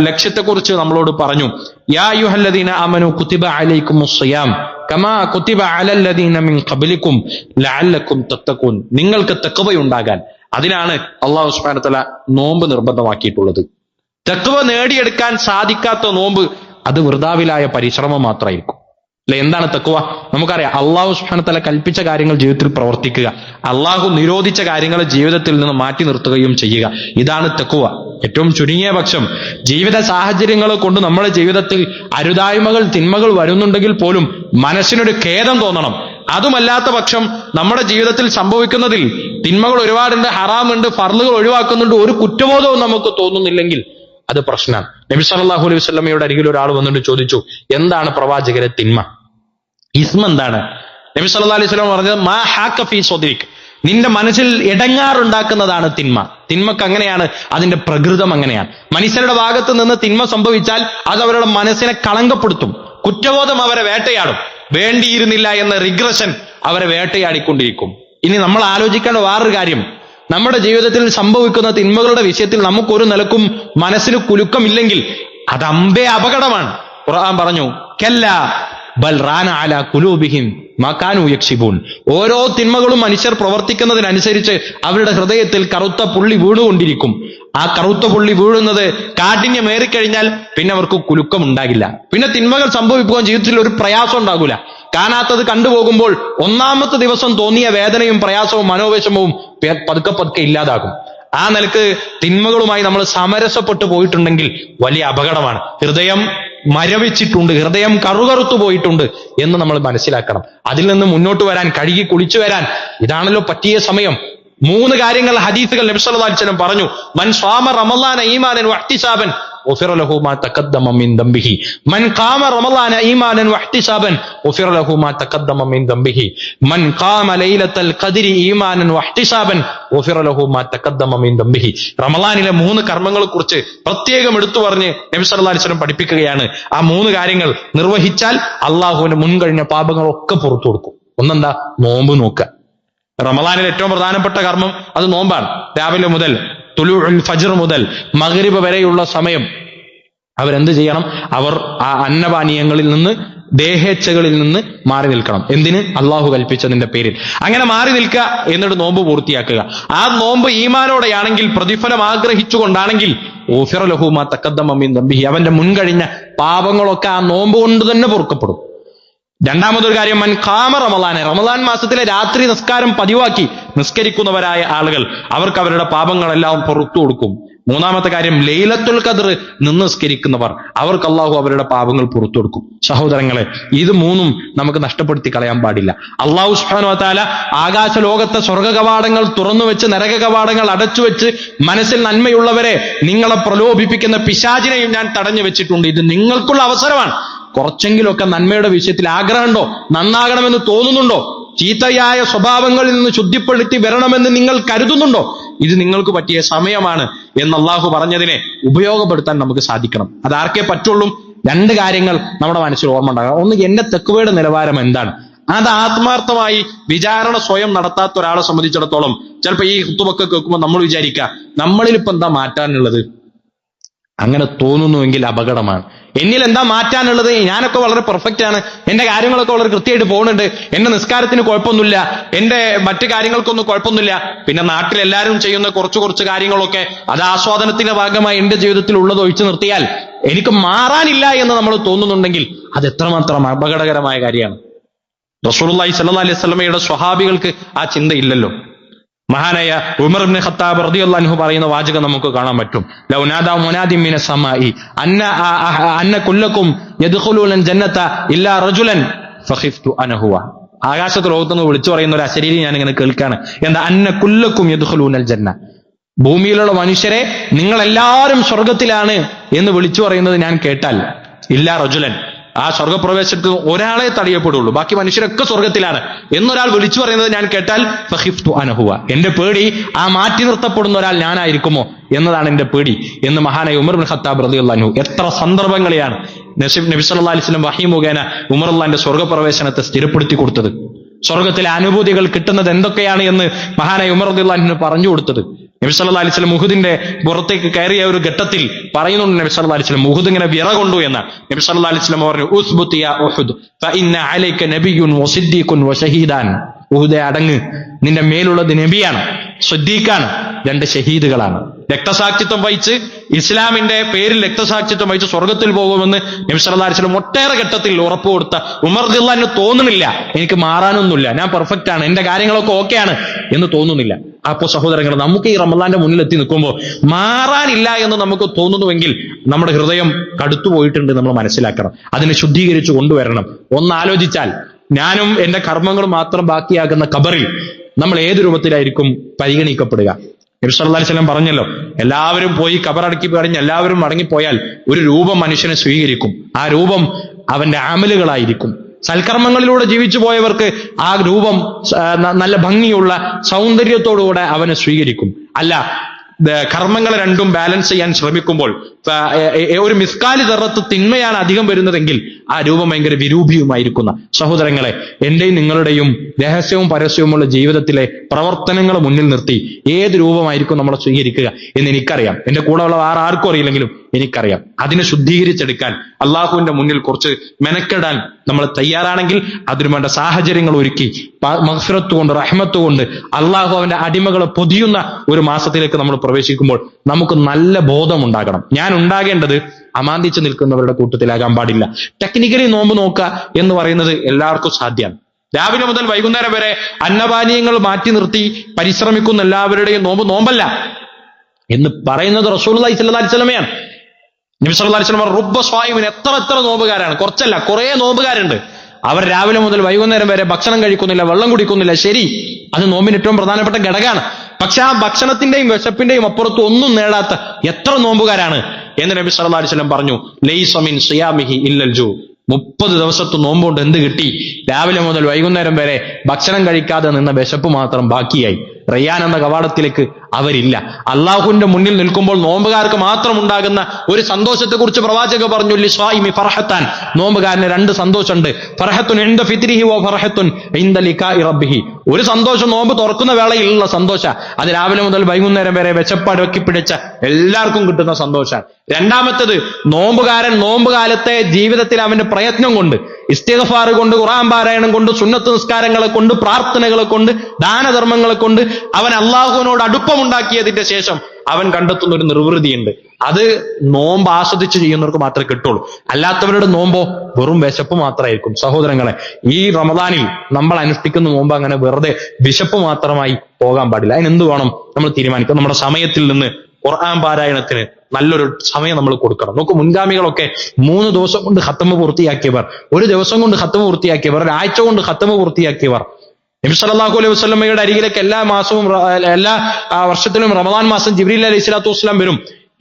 ലക്ഷ്യത്തെക്കുറിച്ച് നമ്മളോട് പറഞ്ഞു, യാ അയ്യുഹല്ലദീന ആമനൂ കുതിബ അലൈക്കുമുസ് സിയാം കമാ കുതിബ അലല്ലദീന മിൻ ഖബ്ലിക്കും ലഅല്ലക്കും തത്തഖൂൻ. നിങ്ങൾക്ക് തഖ്വയുണ്ടാകാൻ, അതിനാണ് അള്ളാഹു സുബ്ഹാനഹു വ തആല നോമ്പ് നിർബന്ധമാക്കിയിട്ടുള്ളത്. തഖ്വ നേടിയെടുക്കാൻ സാധിക്കാത്ത നോമ്പ് അത് വൃഥാവിലായ പരിശ്രമം മാത്രമായിരിക്കും. അല്ലെ, എന്താണ് തഖ്വ? നമുക്കറിയാം, അള്ളാഹു സുബ്ഹാനഹു വ തആല കൽപ്പിച്ച കാര്യങ്ങൾ ജീവിതത്തിൽ പ്രവർത്തിക്കുക, അള്ളാഹു നിരോധിച്ച കാര്യങ്ങൾ ജീവിതത്തിൽ നിന്ന് മാറ്റി നിർത്തുകയും ചെയ്യുക. ഇതാണ് തഖ്വ. ഏറ്റവും ചുരുങ്ങിയ പക്ഷം ജീവിത സാഹചര്യങ്ങൾ കൊണ്ട് നമ്മുടെ ജീവിതത്തിൽ അരുതായ്മകൾ, തിന്മകൾ വരുന്നുണ്ടെങ്കിൽ പോലും മനസ്സിനൊരു ഖേദം തോന്നണം. അതുമല്ലാത്ത പക്ഷം നമ്മുടെ ജീവിതത്തിൽ സംഭവിക്കുന്നതിൽ തിന്മകൾ ഒരുപാടുണ്ട്, ഹറാമുണ്ട്, ഫർളുകൾ ഒഴിവാക്കുന്നുണ്ട്, ഒരു കുറ്റബോധവും നമുക്ക് തോന്നുന്നില്ലെങ്കിൽ അത് പ്രശ്നമാണ്. നബി സല്ലല്ലാഹു അലൈഹി വസല്ലമയുടെ അരികിൽ ഒരാൾ വന്നിട്ട് ചോദിച്ചു, എന്താണ് പ്രവാചകരെ തിന്മ? ഇസ്മ എന്താണ്? നബി സല്ലല്ലാഹു അലൈഹി വസല്ലം പറഞ്ഞത്, മാ ഹാക ഫീ സദ്രിക്, നിന്റെ മനസ്സിൽ ഇടങ്ങാറുണ്ടാക്കുന്നതാണ് തിന്മ. തിന്മക്ക് അങ്ങനെയാണ്, അതിന്റെ പ്രകൃതം അങ്ങനെയാണ്. മനുഷ്യരുടെ ഭാഗത്ത് നിന്ന് തിന്മ സംഭവിച്ചാൽ അത് അവരുടെ മനസ്സിനെ കളങ്കപ്പെടുത്തും, കുറ്റബോധം അവരെ വേട്ടയാടും, വേണ്ടിയിരുന്നില്ല എന്ന റിഗ്രഷൻ അവരെ വേട്ടയാടിക്കൊണ്ടിരിക്കും. ഇനി നമ്മൾ ആലോചിക്കേണ്ട വേറൊരു കാര്യം, നമ്മുടെ ജീവിതത്തിൽ സംഭവിക്കുന്ന തിന്മകളുടെ വിഷയത്തിൽ നമുക്കൊരു നിലക്കും മനസ്സിന് കുലുക്കമില്ലെങ്കിൽ അത് അമ്പേ അപകടമാണ്. ഖുർആൻ പറഞ്ഞു, കല്ലാ ബൽ റാന അലാ ഖുലൂബിഹിം മാ കാനൂ യക്സിബൂൻ. ഓരോ തിന്മകളും മനുഷ്യർ പ്രവർത്തിക്കുന്നതിനനുസരിച്ച് അവരുടെ ഹൃദയത്തിൽ കറുത്ത പുള്ളി വീണുകൊണ്ടിരിക്കും. ആ കറുത്ത പുള്ളി വീഴുന്നത് കാഠിന്യമേറിക്കഴിഞ്ഞാൽ പിന്നെ അവർക്ക് കുലുക്കം ഉണ്ടാകില്ല. പിന്നെ തിന്മകൾ സംഭവിക്കുകയും ജീവിതത്തിൽ ഒരു പ്രയാസം ഉണ്ടാകില്ല. കാണാത്തത് കണ്ടുപോകുമ്പോൾ ഒന്നാമത്തെ ദിവസം തോന്നിയ വേദനയും പ്രയാസവും മനോവിഷമവും പതുക്കെ പതുക്കെ ഇല്ലാതാകും. ആ നിലക്ക് തിന്മകളുമായി നമ്മൾ സമരസപ്പെട്ടു പോയിട്ടുണ്ടെങ്കിൽ വലിയ അപകടമാണ്. ഹൃദയം മരവിച്ചിട്ടുണ്ട്, ഹൃദയം കറുകറുത്തു പോയിട്ടുണ്ട് എന്ന് നമ്മൾ മനസ്സിലാക്കണം. അതിൽ നിന്ന് മുന്നോട്ട് വരാൻ, കഴുകി കുളിച്ചു വരാൻ ഇതാണല്ലോ പറ്റിയ സമയം. 3 കാര്യങ്ങൾ ഹദീസുകൾ നബി സല്ലല്ലാഹു അലൈഹി വസല്ലം പറഞ്ഞു. മൻ സ്വാമ റമളാന ഈമാനൻ വഹ്തിസാബൻ ഗുഫിറ ലഹു മാ തഖദ്ദമ മിൻ ദംബിഹി. മൻ ഖാമ റമളാന ഈമാനൻ വഹ്തിസാബൻ ഗുഫിറ ലഹു മാ തഖദ്ദമ മിൻ ദംബിഹി. മൻ ഖാമ ലൈലത്തൽ ഖദ്രി ഈമാനൻ വഹ്തിസാബൻ ഗുഫിറ ലഹു മാ തഖദ്ദമ മിൻ ദംബിഹി. റമളാനിലെ 3 കർമ്മങ്ങളെ കുറിച്ച് പ്രത്യേകം എടുത്തു പറഞ്ഞ് നബി സല്ലല്ലാഹു അലൈഹി വസല്ലം പഠിപ്പിക്കുകയാണ്. ആ 3 കാര്യങ്ങൾ നിർവഹിച്ചാൽ അള്ളാഹുവിന്റെ മുൻകഴിഞ്ഞ പാപങ്ങളൊക്കെ പുറത്തു കൊടുക്കും. ഒന്നെന്താ? നോമ്പ് നോക്കുക. റമളാനിൽ ഏറ്റവും പ്രധാനപ്പെട്ട കർമ്മം അത് നോമ്പാണ്. രാവിലെ മുതൽ തുലൂഉൽ ഫജ്ർ മുതൽ മഗ്രിബ് വരെയുള്ള സമയം അവരെന്ത് ചെയ്യണം? അവർ ആ അന്നപാനീയങ്ങളിൽ നിന്ന്, ദേഹേച്ഛകളിൽ നിന്ന് മാറി നിൽക്കണം. എന്തിന്? അള്ളാഹു കൽപ്പിച്ചതിന്റെ പേരിൽ. അങ്ങനെ മാറി നിൽക്കുക, എന്നിട്ട് നോമ്പ് പൂർത്തിയാക്കുക. ആ നോമ്പ് ഈമാനോടെയാണെങ്കിൽ, പ്രതിഫലം ആഗ്രഹിച്ചുകൊണ്ടാണെങ്കിൽ ഗുഫിറ ലഹു മാ തഖദ്ദമ മിൻ ദംബിഹി, അവന്റെ മുൻകഴിഞ്ഞ പാപങ്ങളൊക്കെ ആ നോമ്പ് കൊണ്ട് തന്നെ പൊറുക്കപ്പെടും. രണ്ടാമതൊരു കാര്യം, മൻ ഖാമ റമളാന, റമളാൻ മാസത്തിലെ രാത്രി നിസ്കാരം പതിവാക്കി നിസ്കരിക്കുന്നവരായ ആളുകൾ, അവർക്ക് അവരുടെ പാപങ്ങളെല്ലാം പുറത്തു കൊടുക്കും. മൂന്നാമത്തെ കാര്യം, ലൈലത്തുൽ ഖദ്ർ നിന്ന് നിസ്കരിക്കുന്നവർ, അവർക്ക് അള്ളാഹു അവരുടെ പാപങ്ങൾ പുറത്തു കൊടുക്കും. സഹോദരങ്ങളെ, ഇത് 3 നമുക്ക് നഷ്ടപ്പെടുത്തി കളയാൻ പാടില്ല. അള്ളാഹു സുബ്ഹാനഹു വ തആല ആകാശ ലോകത്തെ സ്വർഗ കവാടങ്ങൾ തുറന്നു വെച്ച്, നരക കവാടങ്ങൾ അടച്ചു വെച്ച്, മനസ്സിൽ നന്മയുള്ളവരെ നിങ്ങളെ പ്രലോഭിപ്പിക്കുന്ന പിശാചിനെയും ഞാൻ തടഞ്ഞു വെച്ചിട്ടുണ്ട്. ഇത് നിങ്ങൾക്കുള്ള അവസരമാണ്. കുറച്ചെങ്കിലുമൊക്കെ നന്മയുടെ വിഷയത്തിൽ ആഗ്രഹമുണ്ടോ? നന്നാകണമെന്ന് തോന്നുന്നുണ്ടോ? ചീത്തയായ സ്വഭാവങ്ങളിൽ നിന്ന് ശുദ്ധിപ്പെടുത്തി വരണമെന്ന് നിങ്ങൾ കരുതുന്നുണ്ടോ? ഇത് നിങ്ങൾക്ക് പറ്റിയ സമയമാണ് എന്ന് അള്ളാഹു പറഞ്ഞതിനെ ഉപയോഗപ്പെടുത്താൻ നമുക്ക് സാധിക്കണം. അതാർക്കേ പറ്റുള്ളൂ? 2 കാര്യങ്ങൾ നമ്മുടെ മനസ്സിൽ ഓർമ്മ ഉണ്ടാകാം. ഒന്ന്, എന്റെ തഖ്വയുടെ നിലവാരം എന്താണ്? അത് ആത്മാർത്ഥമായി വിചാരണ സ്വയം നടത്താത്ത ഒരാളെ സംബന്ധിച്ചിടത്തോളം ചിലപ്പോൾ ഈ ഖുതുബൊക്കെ കേൾക്കുമ്പോൾ നമ്മൾ വിചാരിക്കുക, നമ്മളിൽ ഇപ്പൊ എന്താ മാറ്റാനുള്ളത്? അങ്ങനെ തോന്നുന്നുവെങ്കിൽ അപകടമാണ്. എന്നിൽ എന്താ മാറ്റാനുള്ളത്? ഞാനൊക്കെ വളരെ പെർഫെക്റ്റ് ആണ്, എന്റെ കാര്യങ്ങളൊക്കെ വളരെ കൃത്യമായിട്ട് പോകുന്നുണ്ട്, എന്റെ നിസ്കാരത്തിന് കുഴപ്പമൊന്നുമില്ല, എന്റെ മറ്റു കാര്യങ്ങൾക്കൊന്നും കുഴപ്പമൊന്നുമില്ല, പിന്നെ നാട്ടിലെല്ലാവരും ചെയ്യുന്ന കുറച്ച് കാര്യങ്ങളൊക്കെ അത് ആസ്വാദനത്തിന്റെ ഭാഗമായി എന്റെ ജീവിതത്തിൽ ഉള്ളത് ഒഴിച്ചു നിർത്തിയാൽ എനിക്ക് മാറാനില്ല എന്ന് നമ്മൾ തോന്നുന്നുണ്ടെങ്കിൽ അത് എത്രമാത്രം അപകടകരമായ കാര്യമാണ്. റസൂലുള്ളാഹി സ്വല്ലല്ലാഹു അലൈഹി വസല്ലമയുടെ സ്വഹാബികൾക്ക് ആ ചിന്ത ഇല്ലല്ലോ. മഹാനായ ഉമർ ഇബ്നു ഖത്താബ് റളിയല്ലാഹു അൻഹു പറയുന്ന വാചകം നമുക്ക് കാണാൻ പറ്റും. ലൗ നാദാ മുനാദിൻ മിനസ് സമാഇ അന്ന കുല്ലക്കും യദ്ഖുലൂനൽ ജന്നത ഇല്ലാ റജുലൻ ഫഖിഫ്തു അനഹുവ. ആകാശത്ത് ലോകത്തുനിന്ന് വിളിച്ചു പറയുന്ന ഒരു അശരീരി ഞാൻ ഇങ്ങനെ കേൾക്കാണ്. എന്താ? അന്ന കുല്ലക്കും യദ്ഖുലൂനൽ ജന്ന, ഭൂമിയിലുള്ള മനുഷ്യരെ നിങ്ങളെല്ലാവരും സ്വർഗത്തിലാണ് എന്ന് വിളിച്ചു പറയുന്നത് ഞാൻ കേട്ടാൽ, ഇല്ലാ റജുലൻ, ആ സ്വർഗപ്രവേശത്തിൽ ഒരാളെ തടയപ്പെടുള്ളൂ, ബാക്കി മനുഷ്യരൊക്കെ സ്വർഗത്തിലാണ് എന്നൊരാൾ വിളിച്ചു പറയുന്നത് ഞാൻ കേട്ടാൽ ഫഖിഫ്തു അനഹുവ, എന്റെ പേടി ആ മാറ്റി നിർത്തപ്പെടുന്ന ഒരാൾ ഞാനായിരിക്കുമോ എന്നതാണ് എന്റെ പേടി എന്ന് മഹാനായ ഉമർ ഇബ്നു ഖത്താബ് റളിയല്ലാഹു അൻഹു എത്ര സന്ദർഭങ്ങളെയാണ് നബി സല്ലല്ലാഹു അലൈഹി വസല്ലം വഹി മുഖേന ഉമർ അള്ളാന്റെ സ്വർഗപ്രവേശനത്തെ സ്ഥിരപ്പെടുത്തി കൊടുത്തത്. സ്വർഗത്തിലെ അനുഭൂതികൾ കിട്ടുന്നത് എന്തൊക്കെയാണ് എന്ന് മഹാനായ ഉമർ റളിയല്ലാഹു അൻഹു പറഞ്ഞു കൊടുത്തത്. നബി സല്ലല്ലാഹു അലൈഹി വസല്ലം ഉഹുദിന്റെ പുറത്തേക്ക് കയറിയ ഒരു ഘട്ടത്തിൽ പറയുന്നുണ്ട് നബി സല്ലല്ലാഹു അലൈഹി വസല്ലം, ഉഹുദ് ഇങ്ങനെ വിറകൊണ്ടു എന്ന്. നബി സല്ലല്ലാഹു അലൈഹി വസല്ലം പറഞ്ഞു, ഉസ്ബുത് യാ ഉഹുദ് ഫഇന്ന അലൈക നബിയ്യുൻ വസിദ്ദീഖുൻ വശഹീദാൻ. ഉഹുദേ, അടങ്ങ്, നിന്റെ മേലുള്ളത് നബിയാണ്, സിദ്ദീഖാണ്, രണ്ട് ഷഹീദുകളാണ്. രക്തസാക്ഷിത്വം വഹിച്ച് ഇസ്ലാമിന്റെ പേരിൽ രക്തസാക്ഷിത്വം വഹിച്ച് സ്വർഗത്തിൽ പോകുമെന്ന് നബി സല്ലല്ലാഹു അലൈഹി വസല്ലം ഒട്ടേറെ ഘട്ടത്തിൽ ഉറപ്പ് കൊടുത്ത ഉമർ റളിയല്ലാഹു തോന്നുന്നില്ല എനിക്ക് മാറാനൊന്നുമില്ല, ഞാൻ പെർഫെക്റ്റ് ആണ്, എന്റെ കാര്യങ്ങളൊക്കെ ഓക്കെയാണ് എന്ന് തോന്നുന്നില്ല. അപ്പോ സഹോദരങ്ങൾ, നമുക്ക് ഈ റമദാന്റെ മുന്നിൽ എത്തി നിൽക്കുമ്പോൾ മാറാനില്ല എന്ന് നമുക്ക് തോന്നുന്നുവെങ്കിൽ നമ്മുടെ ഹൃദയം കടുത്തുപോയിട്ടുണ്ട് നമ്മൾ മനസ്സിലാക്കണം. അതിനെ ശുദ്ധീകരിച്ചു കൊണ്ടുവരണം. ഒന്ന് ആലോചിച്ചാൽ, ഞാനും എന്റെ കർമ്മങ്ങളും മാത്രം ബാക്കിയാകുന്ന ഖബറിൽ നമ്മൾ ഏത് രൂപത്തിലായിരിക്കും പരിഗണിക്കപ്പെടുക? നബി സല്ലല്ലാഹു അലൈഹി വസല്ലം പറഞ്ഞല്ലോ, എല്ലാവരും പോയി ഖബറടക്കി കഴിഞ്ഞ് എല്ലാവരും മടങ്ങിപ്പോയാൽ ഒരു രൂപം മനുഷ്യനെ സ്വീകരിക്കും. ആ രൂപം അവന്റെ അമലുകളായിരിക്കും. സൽക്കർമ്മങ്ങളിലൂടെ ജീവിച്ചു പോയവർക്ക് ആ രൂപം നല്ല ഭംഗിയുള്ള സൗന്ദര്യത്തോടുകൂടെ അവനെ സ്വീകരിക്കും. അല്ല, കർമ്മങ്ങളെ രണ്ടും ബാലൻസ് ചെയ്യാൻ ശ്രമിക്കുമ്പോൾ ഒരു മിസ്കാലി ദർറത്ത് തിന്മയാണ് അധികം വരുന്നതെങ്കിൽ ആ രൂപം ഭയങ്കര വിരൂപിയുമായിരിക്കുന്ന സഹോദരങ്ങളെ, എന്റെയും നിങ്ങളുടെയും രഹസ്യവും പരസ്യവുമുള്ള ജീവിതത്തിലെ പ്രവർത്തനങ്ങൾ മുന്നിൽ നിർത്തി ഏത് രൂപമായിരിക്കും നമ്മളെ സ്വീകരിക്കുക എന്ന് എനിക്കറിയാം. എന്റെ കൂടെ ഉള്ള ആർക്കും അറിയില്ലെങ്കിലും എനിക്കറിയാം. അതിനെ ശുദ്ധീകരിച്ചെടുക്കാൻ അള്ളാഹുവിന്റെ മുന്നിൽ കുറച്ച് മെനക്കെടാൻ നമ്മൾ തയ്യാറാണെങ്കിൽ അതിനു വേണ്ട സാഹചര്യങ്ങൾ ഒരുക്കി മഗ്ഫിറത്ത് കൊണ്ട് റഹ്മത്ത് കൊണ്ട് അള്ളാഹു അവന്റെ അടിമകളെ പൊതിയുന്ന ഒരു മാസത്തിലേക്ക് നമ്മൾ പ്രവേശിക്കുമ്പോൾ നമുക്ക് നല്ല ബോധം ഉണ്ടാകണം. ഞാൻ ഉണ്ടാകേണ്ടത് അമാന്തിച്ച് നിൽക്കുന്നവരുടെ കൂട്ടത്തിലാകാൻ പാടില്ല. ടെക്നിക്കലി നോമ്പ് നോക്കുക എന്ന് പറയുന്നത് എല്ലാവർക്കും സാധ്യമാണ്. രാവിലെ മുതൽ വൈകുന്നേരം വരെ അന്നപാനീയങ്ങൾ മാറ്റി നിർത്തി പരിശ്രമിക്കുന്ന എല്ലാവരുടെയും നോമ്പ് നോമ്പല്ല എന്ന് പറയുന്നത് റസൂലുള്ളാഹി സ്വല്ലല്ലാഹു അലൈഹി വസല്ലമയാണ്. നബി സല്ലല്ലാഹു അലൈഹി വസല്ലം റുബ്ബ സ്വായിമിൻ, എത്ര നോമ്പുകാരാണ്, കുറച്ചല്ല കുറേ നോമ്പുകാരുണ്ട്. അവർ രാവിലെ മുതൽ വൈകുന്നേരം വരെ ഭക്ഷണം കഴിക്കുന്നില്ല, വെള്ളം കുടിക്കുന്നില്ല. ശരി, അത് നോമ്പിന് ഏറ്റവും പ്രധാനപ്പെട്ട ഘടകമാണ്. പക്ഷെ ആ ഭക്ഷണത്തിന്റെയും വിശപ്പിന്റെയും അപ്പുറത്ത് ഒന്നും നേടാത്ത എത്ര നോമ്പുകാരാണ് എന്ന് നബി സല്ലല്ലാഹു അലൈഹി വസല്ലം പറഞ്ഞു. ലൈസ മിൻ സിയാമിഹി ഇല്ലൽ ജൂ. 30 ദിവസത്തെ നോമ്പുകൊണ്ട് എന്ത് കിട്ടി? രാവിലെ മുതൽ വൈകുന്നേരം വരെ ഭക്ഷണം കഴിക്കാതെ നിന്ന വിശപ്പ് മാത്രം ബാക്കിയായി. റയ്യാൻ എന്ന കവാടത്തിലേക്ക് അവരില്ല. അള്ളാഹുവിന്റെ മുന്നിൽ നിൽക്കുമ്പോൾ നോമ്പുകാർക്ക് മാത്രം ഉണ്ടാകുന്ന ഒരു സന്തോഷത്തെക്കുറിച്ച് പ്രവാചകൻ പറഞ്ഞു, ലിസ്വായിമി ഫർഹത്താൻ, നോമ്പുകാരന് 2 സന്തോഷമുണ്ട്. ഫർഹത്തുൻ ഇൻദ ഫിത്രിഹി വ ഫർഹത്തുൻ ഇൻദ ലിഖാഇ റബ്ബിഹി. ഒരു സന്തോഷം നോമ്പ് തുറക്കുന്ന വേളയിലുള്ള സന്തോഷം, അത് രാവിലെ മുതൽ വൈകുന്നേരം വരെ വിശപ്പടക്കി പിടിച്ച എല്ലാവർക്കും കിട്ടുന്ന സന്തോഷമാണ്. രണ്ടാമത്തേത്, നോമ്പുകാരൻ നോമ്പുകാലത്തെ ജീവിതത്തിൽ അവന്റെ പ്രയത്നം കൊണ്ട്, ഇസ്തിഗ്ഫാർ കൊണ്ട്, ഖുർആൻ പാരായണം കൊണ്ട്, സുന്നത്ത് നിസ്കാരങ്ങളെ കൊണ്ട്, പ്രാർത്ഥനകളെ കൊണ്ട്, ദാനധർമ്മങ്ങളെ കൊണ്ട് അവൻ അള്ളാഹുവിനോട് അടുപ്പമുണ്ടാക്കിയതിന്റെ ശേഷം അവൻ കണ്ടെത്തുന്ന ഒരു നിർവൃതിയുണ്ട്. അത് നോമ്പ് ആസ്വദിച്ച് ചെയ്യുന്നവർക്ക് മാത്രമേ കിട്ടുള്ളൂ. അല്ലാത്തവരുടെ നോമ്പോ വെറും വിശപ്പ് മാത്രമായിരിക്കും. സഹോദരങ്ങളെ, ഈ റമദാനിൽ നമ്മൾ അനുഷ്ഠിക്കുന്ന നോമ്പ് അങ്ങനെ വെറുതെ വിശപ്പ് മാത്രമായി പോകാൻ പാടില്ല. അതിനെന്ത് വേണം? നമ്മൾ തീരുമാനിക്കാം. നമ്മുടെ സമയത്തിൽ നിന്ന് ഖുർആൻ പാരായണത്തിന് നല്ലൊരു സമയം നമ്മൾ കൊടുക്കണം. നോക്കൂ, മുൻഗാമികളൊക്കെ 3 ദിവസം കൊണ്ട് ഖത്മ് പൂർത്തിയാക്കിയവർ, 1 ദിവസം കൊണ്ട് ഖത്മ് പൂർത്തിയാക്കിയവർ, 1 ആഴ്ച കൊണ്ട് ഖത്മ് പൂർത്തിയാക്കിയവർ. നബി സല്ലല്ലാഹു അലൈഹി വസല്ലമയുടെ അരികിലേക്ക് എല്ലാ മാസവും എല്ലാ വർഷത്തിലും റമദാൻ മാസം ജിബ്രീൽ അലൈഹി സ്വലാത്തു വസ്സലാം വരും.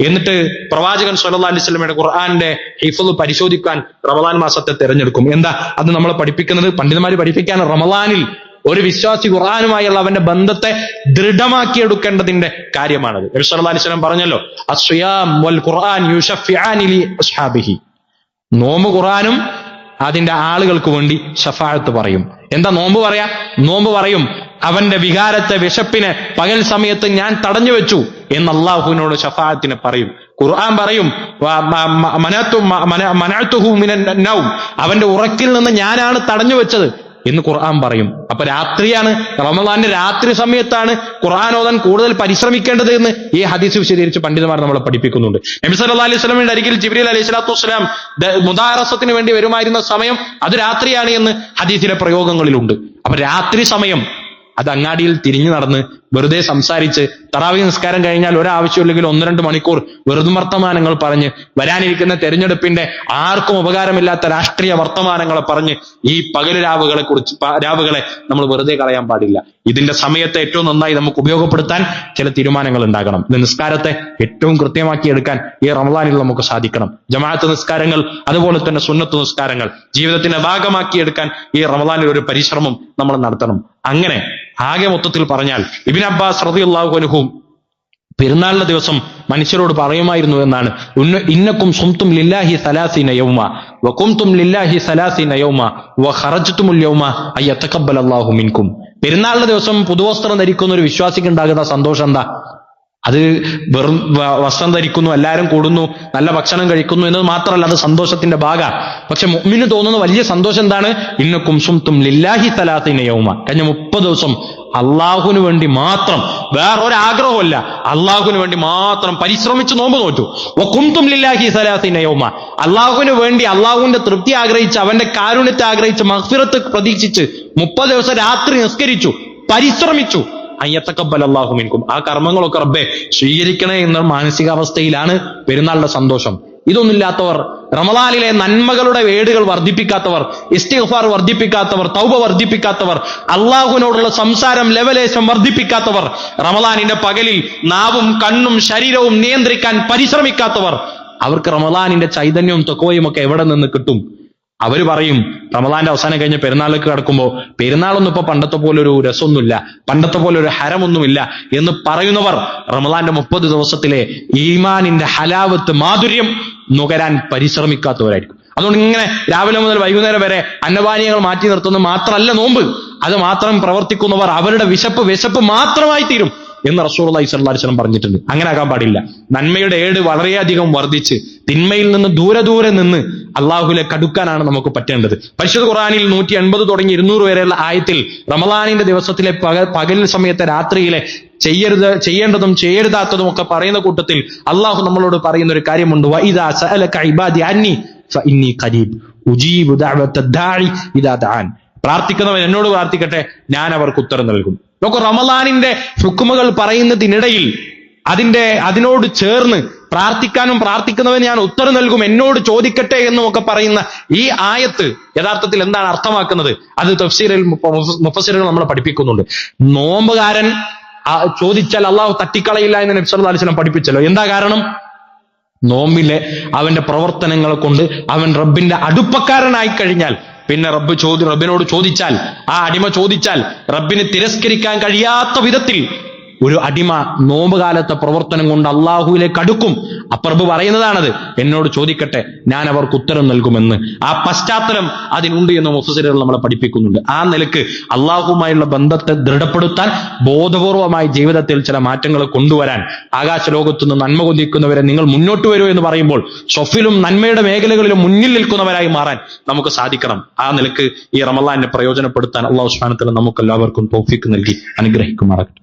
എന്നിട്ട് പ്രവാചകൻ സല്ലല്ലാഹു അലൈഹി വസല്ലമയുടെ ഖുർആന്റെ ഹിഫ്ള് പരിശോധിക്കാൻ റമദാൻ മാസത്തെ തിരഞ്ഞെടുക്കും. എന്താ അത് നമ്മളെ പഠിപ്പിക്കുന്നത്? പണ്ഡിതന്മാര് പഠിപ്പിക്കാൻ, റമദാനിൽ ഒരു വിശ്വാസി ഖുർആനുമായുള്ള അവന്റെ ബന്ധത്തെ ദൃഢമാക്കിയെടുക്കേണ്ടതിന്റെ കാര്യമാണത്. നബി സല്ലല്ലാഹു അലൈഹി വസല്ലം പറഞ്ഞല്ലോ, അസ്സിയാം വൽ ഖുർആൻ യുശഫിആനി ലി അസ്ഹാബിഹി. നോമ്പ് ഖുർആനും അതിന്റെ ആളുകൾക്ക് വേണ്ടി ശഫാഅത്ത് പറയും. എന്താ നോമ്പ് പറയാ? നോമ്പ് പറയും അവന്റെ വികാരത്തെ, വിശപ്പിനെ പകൽ സമയത്ത് ഞാൻ തടഞ്ഞു വെച്ചു എന്ന് അള്ളാഹുവിനോട് ശഫാഅത്തിനെ പറയും. ഖുർആൻ പറയും മനഅതുഹു മിനൻ നൗം, അവന്റെ ഉറക്കിൽ നിന്ന് ഞാനാണ് തടഞ്ഞു വെച്ചത് എന്ന് ഖുർആൻ പറയും. അപ്പൊ രാത്രിയാണ്, റമദാന്റെ രാത്രി സമയത്താണ് ഖുർആൻ ഓതാൻ കൂടുതൽ പരിശ്രമിക്കേണ്ടത് എന്ന് ഈ ഹദീസ് വിശദീകരിച്ച് പണ്ഡിതന്മാർ നമ്മളെ പഠിപ്പിക്കുന്നുണ്ട്. നബി സല്ലല്ലാഹു അലൈഹി വസല്ലമയുടെ അരികിൽ ജിബ്രീൽ അലൈഹി സ്വലാത്തു വസ്സലാം മുദാറസത്തിന് വേണ്ടി വരുമായിരുന്ന സമയം അത് രാത്രിയാണ് എന്ന് ഹദീസിലെ പ്രയോഗങ്ങളിലുണ്ട്. അപ്പൊ രാത്രി സമയം അത് അങ്ങാടിയിൽ തിരിഞ്ഞു നടന്ന് വെറുതെ സംസാരിച്ച്, തറാവീഹ് നിസ്കാരം കഴിഞ്ഞാൽ ഒരാവശ്യമില്ലെങ്കിൽ 1-2 മണിക്കൂർ വെറുതെ വർത്തമാനങ്ങൾ പറഞ്ഞ്, വരാനിരിക്കുന്ന തെരഞ്ഞെടുപ്പിന്റെ ആർക്കും ഉപകാരമില്ലാത്ത രാഷ്ട്രീയ വർത്തമാനങ്ങളെ പറഞ്ഞ് ഈ പകൽ രാവുകളെ നമ്മൾ വെറുതെ കളയാൻ പാടില്ല. ഇതിന്റെ സമയത്തെ ഏറ്റവും നന്നായി നമുക്ക് ഉപയോഗപ്പെടുത്താൻ ചില തീരുമാനങ്ങൾ ഉണ്ടാകണം. ഇത് നിസ്കാരത്തെ ഏറ്റവും കൃത്യമാക്കി എടുക്കാൻ ഈ റമദാനിൽ നമുക്ക് സാധിക്കണം. ജമാഅത്ത് നിസ്കാരങ്ങൾ, അതുപോലെ തന്നെ സുന്നത്ത് നിസ്കാരങ്ങൾ ജീവിതത്തിന്റെ ഭാഗമാക്കിയെടുക്കാൻ ഈ റമദാനിൽ ഒരു പരിശ്രമം നമ്മൾ നടത്തണം. അങ്ങനെ ആകെ മൊത്തത്തിൽ പറഞ്ഞാൽ ഇബ്നു അബ്ബാസ് റളിയല്ലാഹു അൻഹു പെരുന്നാളിന്റെ ദിവസം മനുഷ്യരോട് പറയുമായിരുന്നു എന്നാണ്, ഇന്നക്കും സുംതും ലില്ലാഹി 30 യൗമ വകുംതും ലില്ലാഹി 30 യൗമ വഖറജ്തുമുൽ യൗമ അയ്യതഖബ്ബലല്ലാഹു മിൻകും. പെരുന്നാളിന്റെ ദിവസം പുതുവസ്ത്രം ധരിക്കുന്ന ഒരു വിശ്വാസിക്ക് ഉണ്ടാകുന്ന സന്തോഷം എന്താ? അത് വെറും വസ്ത്രം ധരിക്കുന്നു, എല്ലാവരും കൂടുന്നു, നല്ല ഭക്ഷണം കഴിക്കുന്നു എന്നത് മാത്രമല്ല, അത് സന്തോഷത്തിന്റെ ഭാഗമാണ്. പക്ഷെ മുഅ്മിന് തോന്നുന്ന വലിയ സന്തോഷം എന്താണ്? ഇന്നക്കും സുംതും ലില്ലാഹി 30 യൗമ, കഴിഞ്ഞ 30 ദിവസം അള്ളാഹുവിന് വേണ്ടി മാത്രം, വേറൊരാഗ്രഹമല്ല, അള്ളാഹുവിന് വേണ്ടി മാത്രം പരിശ്രമിച്ച് നോമ്പ് നോറ്റു. വഖുംതും ലില്ലാഹി സലാസീന യൗമ, അള്ളാഹുവിന് വേണ്ടി അള്ളാഹുവിന്റെ തൃപ്തി ആഗ്രഹിച്ച്, അവന്റെ കാരുണ്യത്തെ ആഗ്രഹിച്ച്, മഗ്ഫിറത്ത് പ്രതീക്ഷിച്ച് 30 ദിവസം രാത്രി നിസ്കരിച്ചു, പരിശ്രമിച്ചു. അയ്യത്തക്കബ്ബൽ അല്ലാഹു മിൻകും, ആ കർമ്മങ്ങളൊക്കെ റബ്ബേ സ്വീകരിക്കണേ എന്ന മാനസികാവസ്ഥയിലാണ് പെരുന്നാളിന്റെ സന്തോഷം. ഇതൊന്നുമില്ലാത്തവർ, റമളാനിലെ നന്മകളുടെ വേടുകൾ വർദ്ധിപ്പിക്കാത്തവർ, ഇസ്തിഗ്ഫാർ വർദ്ധിപ്പിക്കാത്തവർ, തൗബ വർദ്ധിപ്പിക്കാത്തവർ, അള്ളാഹുവിനോടുള്ള സംസാരം ലെവലേശം വർദ്ധിപ്പിക്കാത്തവർ, റമളാനിന്റെ പകലിൽ നാവും കണ്ണും ശരീരവും നിയന്ത്രിക്കാൻ പരിശ്രമിക്കാത്തവർ, അവർക്ക് റമളാനിന്റെ ചൈതന്യവും തഖ്വയും ഒക്കെ എവിടെ നിന്ന് കിട്ടും? അവര് പറയും റമളാന്റെ അവസാനം കഴിഞ്ഞ് പെരുന്നാളിലേക്ക് കടക്കുമ്പോൾ പെരുന്നാളൊന്നും ഇപ്പൊ പണ്ടത്തെ പോലെ ഒരു രസമൊന്നുമില്ല, പണ്ടത്തെ പോലെ ഒരു ഹരമൊന്നുമില്ല എന്ന് പറയുന്നവർ റമളാന്റെ 30 ദിവസത്തിലെ ഈമാനിന്റെ ഹലാവത്ത്, മാധുര്യം നുകരാൻ പരിശ്രമിക്കാത്തവരായിരിക്കും. അതുകൊണ്ട് ഇങ്ങനെ രാവിലെ മുതൽ വൈകുന്നേരം വരെ അന്നപാനീയങ്ങൾ മാറ്റി നിർത്തുന്നത് മാത്രമല്ല നോമ്പ്, അത് മാത്രം പ്രവർത്തിക്കുന്നവർ അവരുടെ വിശപ്പ് മാത്രമായി തീരും എന്ന് റസൂലുള്ളാഹി സ്വല്ലല്ലാഹു അലൈഹി വസല്ലം പറഞ്ഞിട്ടുണ്ട്. അങ്ങനെ ആകാൻ പാടില്ല. നന്മയുടെ ഏട് വളരെയധികം വർദ്ധിച്ച് തിന്മയിൽ നിന്ന് ദൂരെ നിന്ന് അള്ളാഹുവിലേക്ക് അടുക്കാനാണ് നമുക്ക് പറ്റേണ്ടത്. പരിശുദ്ധ ഖുർആനിൽ 180 തുടങ്ങി 200 വരെയുള്ള ആയത്തിൽ റമളാനിന്റെ ദിവസത്തിലെ പകൽ സമയത്തെ രാത്രിയിലെ ചെയ്യേണ്ടതും ചെയ്യരുതാത്തതും ഒക്കെ പറയുന്ന കൂട്ടത്തിൽ അള്ളാഹു നമ്മളോട് പറയുന്ന ഒരു കാര്യമുണ്ട്. വഇദാ സഅലക ഇബാദി അന്നി ഫഇന്നി ഖരീബ് ഉജീബു ദഅവത ദാഇ ഇദാ ദഅൻ, പ്രാർത്ഥിക്കുന്നവൻ എന്നോട് പ്രാർത്ഥിക്കട്ടെ, ഞാൻ അവർക്ക് ഉത്തരം നൽകും. നോക്കൂ, റമളാനിന്റെ ഹുക്മുകൾ പറയുന്നതിനിടയിൽ അതിനോട് ചേർന്ന് പ്രാർത്ഥിക്കുന്നവൻ ഞാൻ ഉത്തരം നൽകും, എന്നോട് ചോദിക്കട്ടെ എന്നുമൊക്കെ പറയുന്ന ഈ ആയത്ത് യഥാർത്ഥത്തിൽ എന്താണ് അർത്ഥമാക്കുന്നത്? അത് തഫ്സീറിൽ മുഫസ്സിറുകൾ നമ്മളെ പഠിപ്പിക്കുന്നുണ്ട്. നോമ്പുകാരൻ ചോദിച്ചാൽ അള്ളാഹു തട്ടിക്കളയില്ല എന്ന് നബി സല്ലല്ലാഹു അലൈഹി വസല്ലം പഠിപ്പിച്ചല്ലോ. എന്താ കാരണം? നോമ്പിലെ അവന്റെ പ്രവർത്തനങ്ങളെ കൊണ്ട് അവൻ റബ്ബിന്റെ അടുപ്പക്കാരനായി കഴിഞ്ഞാൽ പിന്നെ റബ്ബിനോട് ചോദിച്ചാൽ, ആ അടിമ ചോദിച്ചാൽ റബ്ബിന് തിരസ്കരിക്കാൻ കഴിയാത്ത വിധത്തിൽ ഒരു അടിമ നോമ്പുകാലത്തെ പ്രവർത്തനം കൊണ്ട് അള്ളാഹുവിലേക്ക് അടുക്കും. പ്രഭു പറയുന്നതാണത്, എന്നോട് ചോദിക്കട്ടെ, ഞാൻ അവർക്ക് ഉത്തരം നൽകുമെന്ന്. ആ പശ്ചാത്തലം അതിനുണ്ട് എന്ന് മുഫസ്സിറുകൾ നമ്മളെ പഠിപ്പിക്കുന്നുണ്ട്. ആ നിലക്ക് അള്ളാഹുമായുള്ള ബന്ധത്തെ ദൃഢപ്പെടുത്താൻ ബോധപൂർവമായി ജീവിതത്തിൽ ചില മാറ്റങ്ങൾ കൊണ്ടുവരാൻ, ആകാശ ലോകത്തുനിന്ന് നന്മ കൊതിക്കുന്നവരെ നിങ്ങൾ മുന്നോട്ട് വരൂ എന്ന് പറയുമ്പോൾ സ്വഫിലും നന്മയുടെ മേഖലകളിലും മുന്നിൽ നിൽക്കുന്നവരായി മാറാൻ നമുക്ക് സാധിക്കണം. ആ നിലക്ക് ഈ റമളാനെ പ്രയോജനപ്പെടുത്താൻ അള്ളാഹു സുബ്ഹാനഹു വ തആല നമുക്ക് എല്ലാവർക്കും തൗഫീഖ് നൽകി അനുഗ്രഹിക്കുമാറാകട്ടെ.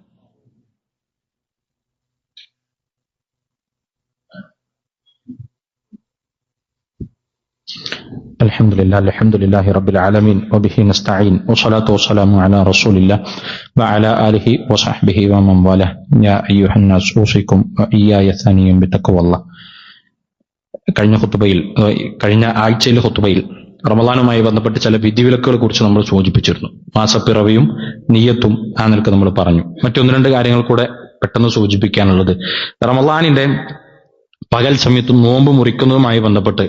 അൽഹംദുലില്ലാഹി റബ്ബിൽ ആലമീൻ വബിഹി നസ്തഈൻ വസ്സലാത്തു വസ്സലാമു അലാ റസൂലില്ലാഹി വഅലാ ആലിഹി വസഹ്ബിഹി വമൻ വാലഹ്. യാ അയ്യുഹൻ നാസ് ഊസികും വഇയ്യായ സനിയം ബിത്തഖ്വല്ലാഹ്. കഴിഞ്ഞ ആഴ്ചയിലെ ഖുത്ബയിൽ റമളാനുമായി ബന്ധപ്പെട്ട് ചില വിധിവിലക്കുകളെ കുറിച്ച് നമ്മൾ സൂചിപ്പിച്ചിരുന്നു. മാസപ്പിറവിയും നിയ്യത്തും ആ നിലക്ക് നമ്മൾ പറഞ്ഞു. മറ്റൊന്ന് രണ്ട് കാര്യങ്ങൾ കൂടെ പെട്ടെന്ന് സൂചിപ്പിക്കാനുള്ളത്, റമളാനിന്റെ പകൽ സമയത്തും നോമ്പ് മുറിക്കുന്നതുമായി ബന്ധപ്പെട്ട്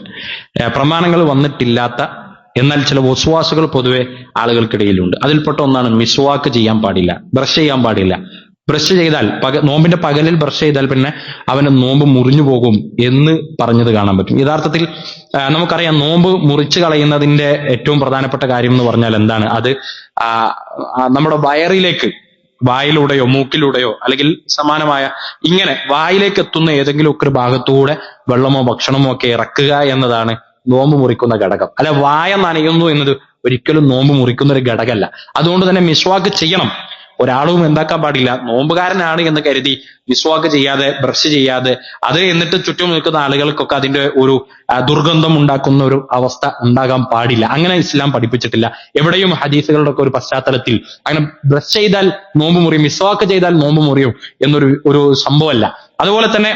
പ്രമാണങ്ങൾ വന്നിട്ടില്ലാത്ത എന്നാൽ ചില വസ്വാസുകൾ പൊതുവെ ആളുകൾക്കിടയിലുണ്ട്. അതിൽപ്പെട്ട ഒന്നാണ് മിസ്വാക്ക് ചെയ്യാൻ പാടില്ല, ബ്രഷ് ചെയ്യാൻ പാടില്ല. ബ്രഷ് ചെയ്താൽ നോമ്പിന്റെ പകലിൽ ബ്രഷ് ചെയ്താൽ പിന്നെ അവന് നോമ്പ് മുറിഞ്ഞു പോകും എന്ന് പറഞ്ഞത് കാണാൻ പറ്റും. യഥാർത്ഥത്തിൽ നമുക്കറിയാം, നോമ്പ് മുറിച്ചു കളയുന്നതിന്റെ ഏറ്റവും പ്രധാനപ്പെട്ട കാര്യം എന്ന് പറഞ്ഞാൽ എന്താണ്? അത് നമ്മുടെ വയറിലേക്ക്, വായിലൂടെയോ മൂക്കിലൂടെയോ അല്ലെങ്കിൽ സമാനമായ ഇങ്ങനെ വായിലേക്ക് എത്തുന്ന ഏതെങ്കിലുമൊക്കെ ഒരു ഭാഗത്തൂടെ വെള്ളമോ ഭക്ഷണമോ ഒക്കെ ഇറക്കുക എന്നതാണ് നോമ്പ് മുറിക്കുന്ന ഘടകം. അല്ല, വായ നനയുന്നു എന്നത് ഒരിക്കലും നോമ്പ് മുറിക്കുന്ന ഒരു ഘടകമല്ല. അതുകൊണ്ട് തന്നെ മിസ്വാക്ക് ചെയ്യണം. ഒരാളും എന്താക്കാൻ പാടില്ല, നോമ്പുകാരനാണ് എന്ന് കരുതി മിസ്വാക്ക് ചെയ്യാതെ ബ്രഷ് ചെയ്യാതെ അത് എന്നിട്ട് ചുറ്റും നിൽക്കുന്ന ആളുകൾക്കൊക്കെ അതിന്റെ ഒരു ദുർഗന്ധം ഉണ്ടാക്കുന്ന ഒരു അവസ്ഥ ഉണ്ടാകാൻ പാടില്ല. അങ്ങനെ ഇസ്ലാം പഠിപ്പിച്ചിട്ടില്ല. എവിടെയും ഹദീസുകളുടെ ഒക്കെ ഒരു പശ്ചാത്തലത്തിൽ അങ്ങനെ ബ്രഷ് ചെയ്താൽ നോമ്പ് മുറിയും, മിസ്വാക്ക് ചെയ്താൽ നോമ്പ് മുറിയും എന്നൊരു സംഭവമല്ല. അതുപോലെ തന്നെ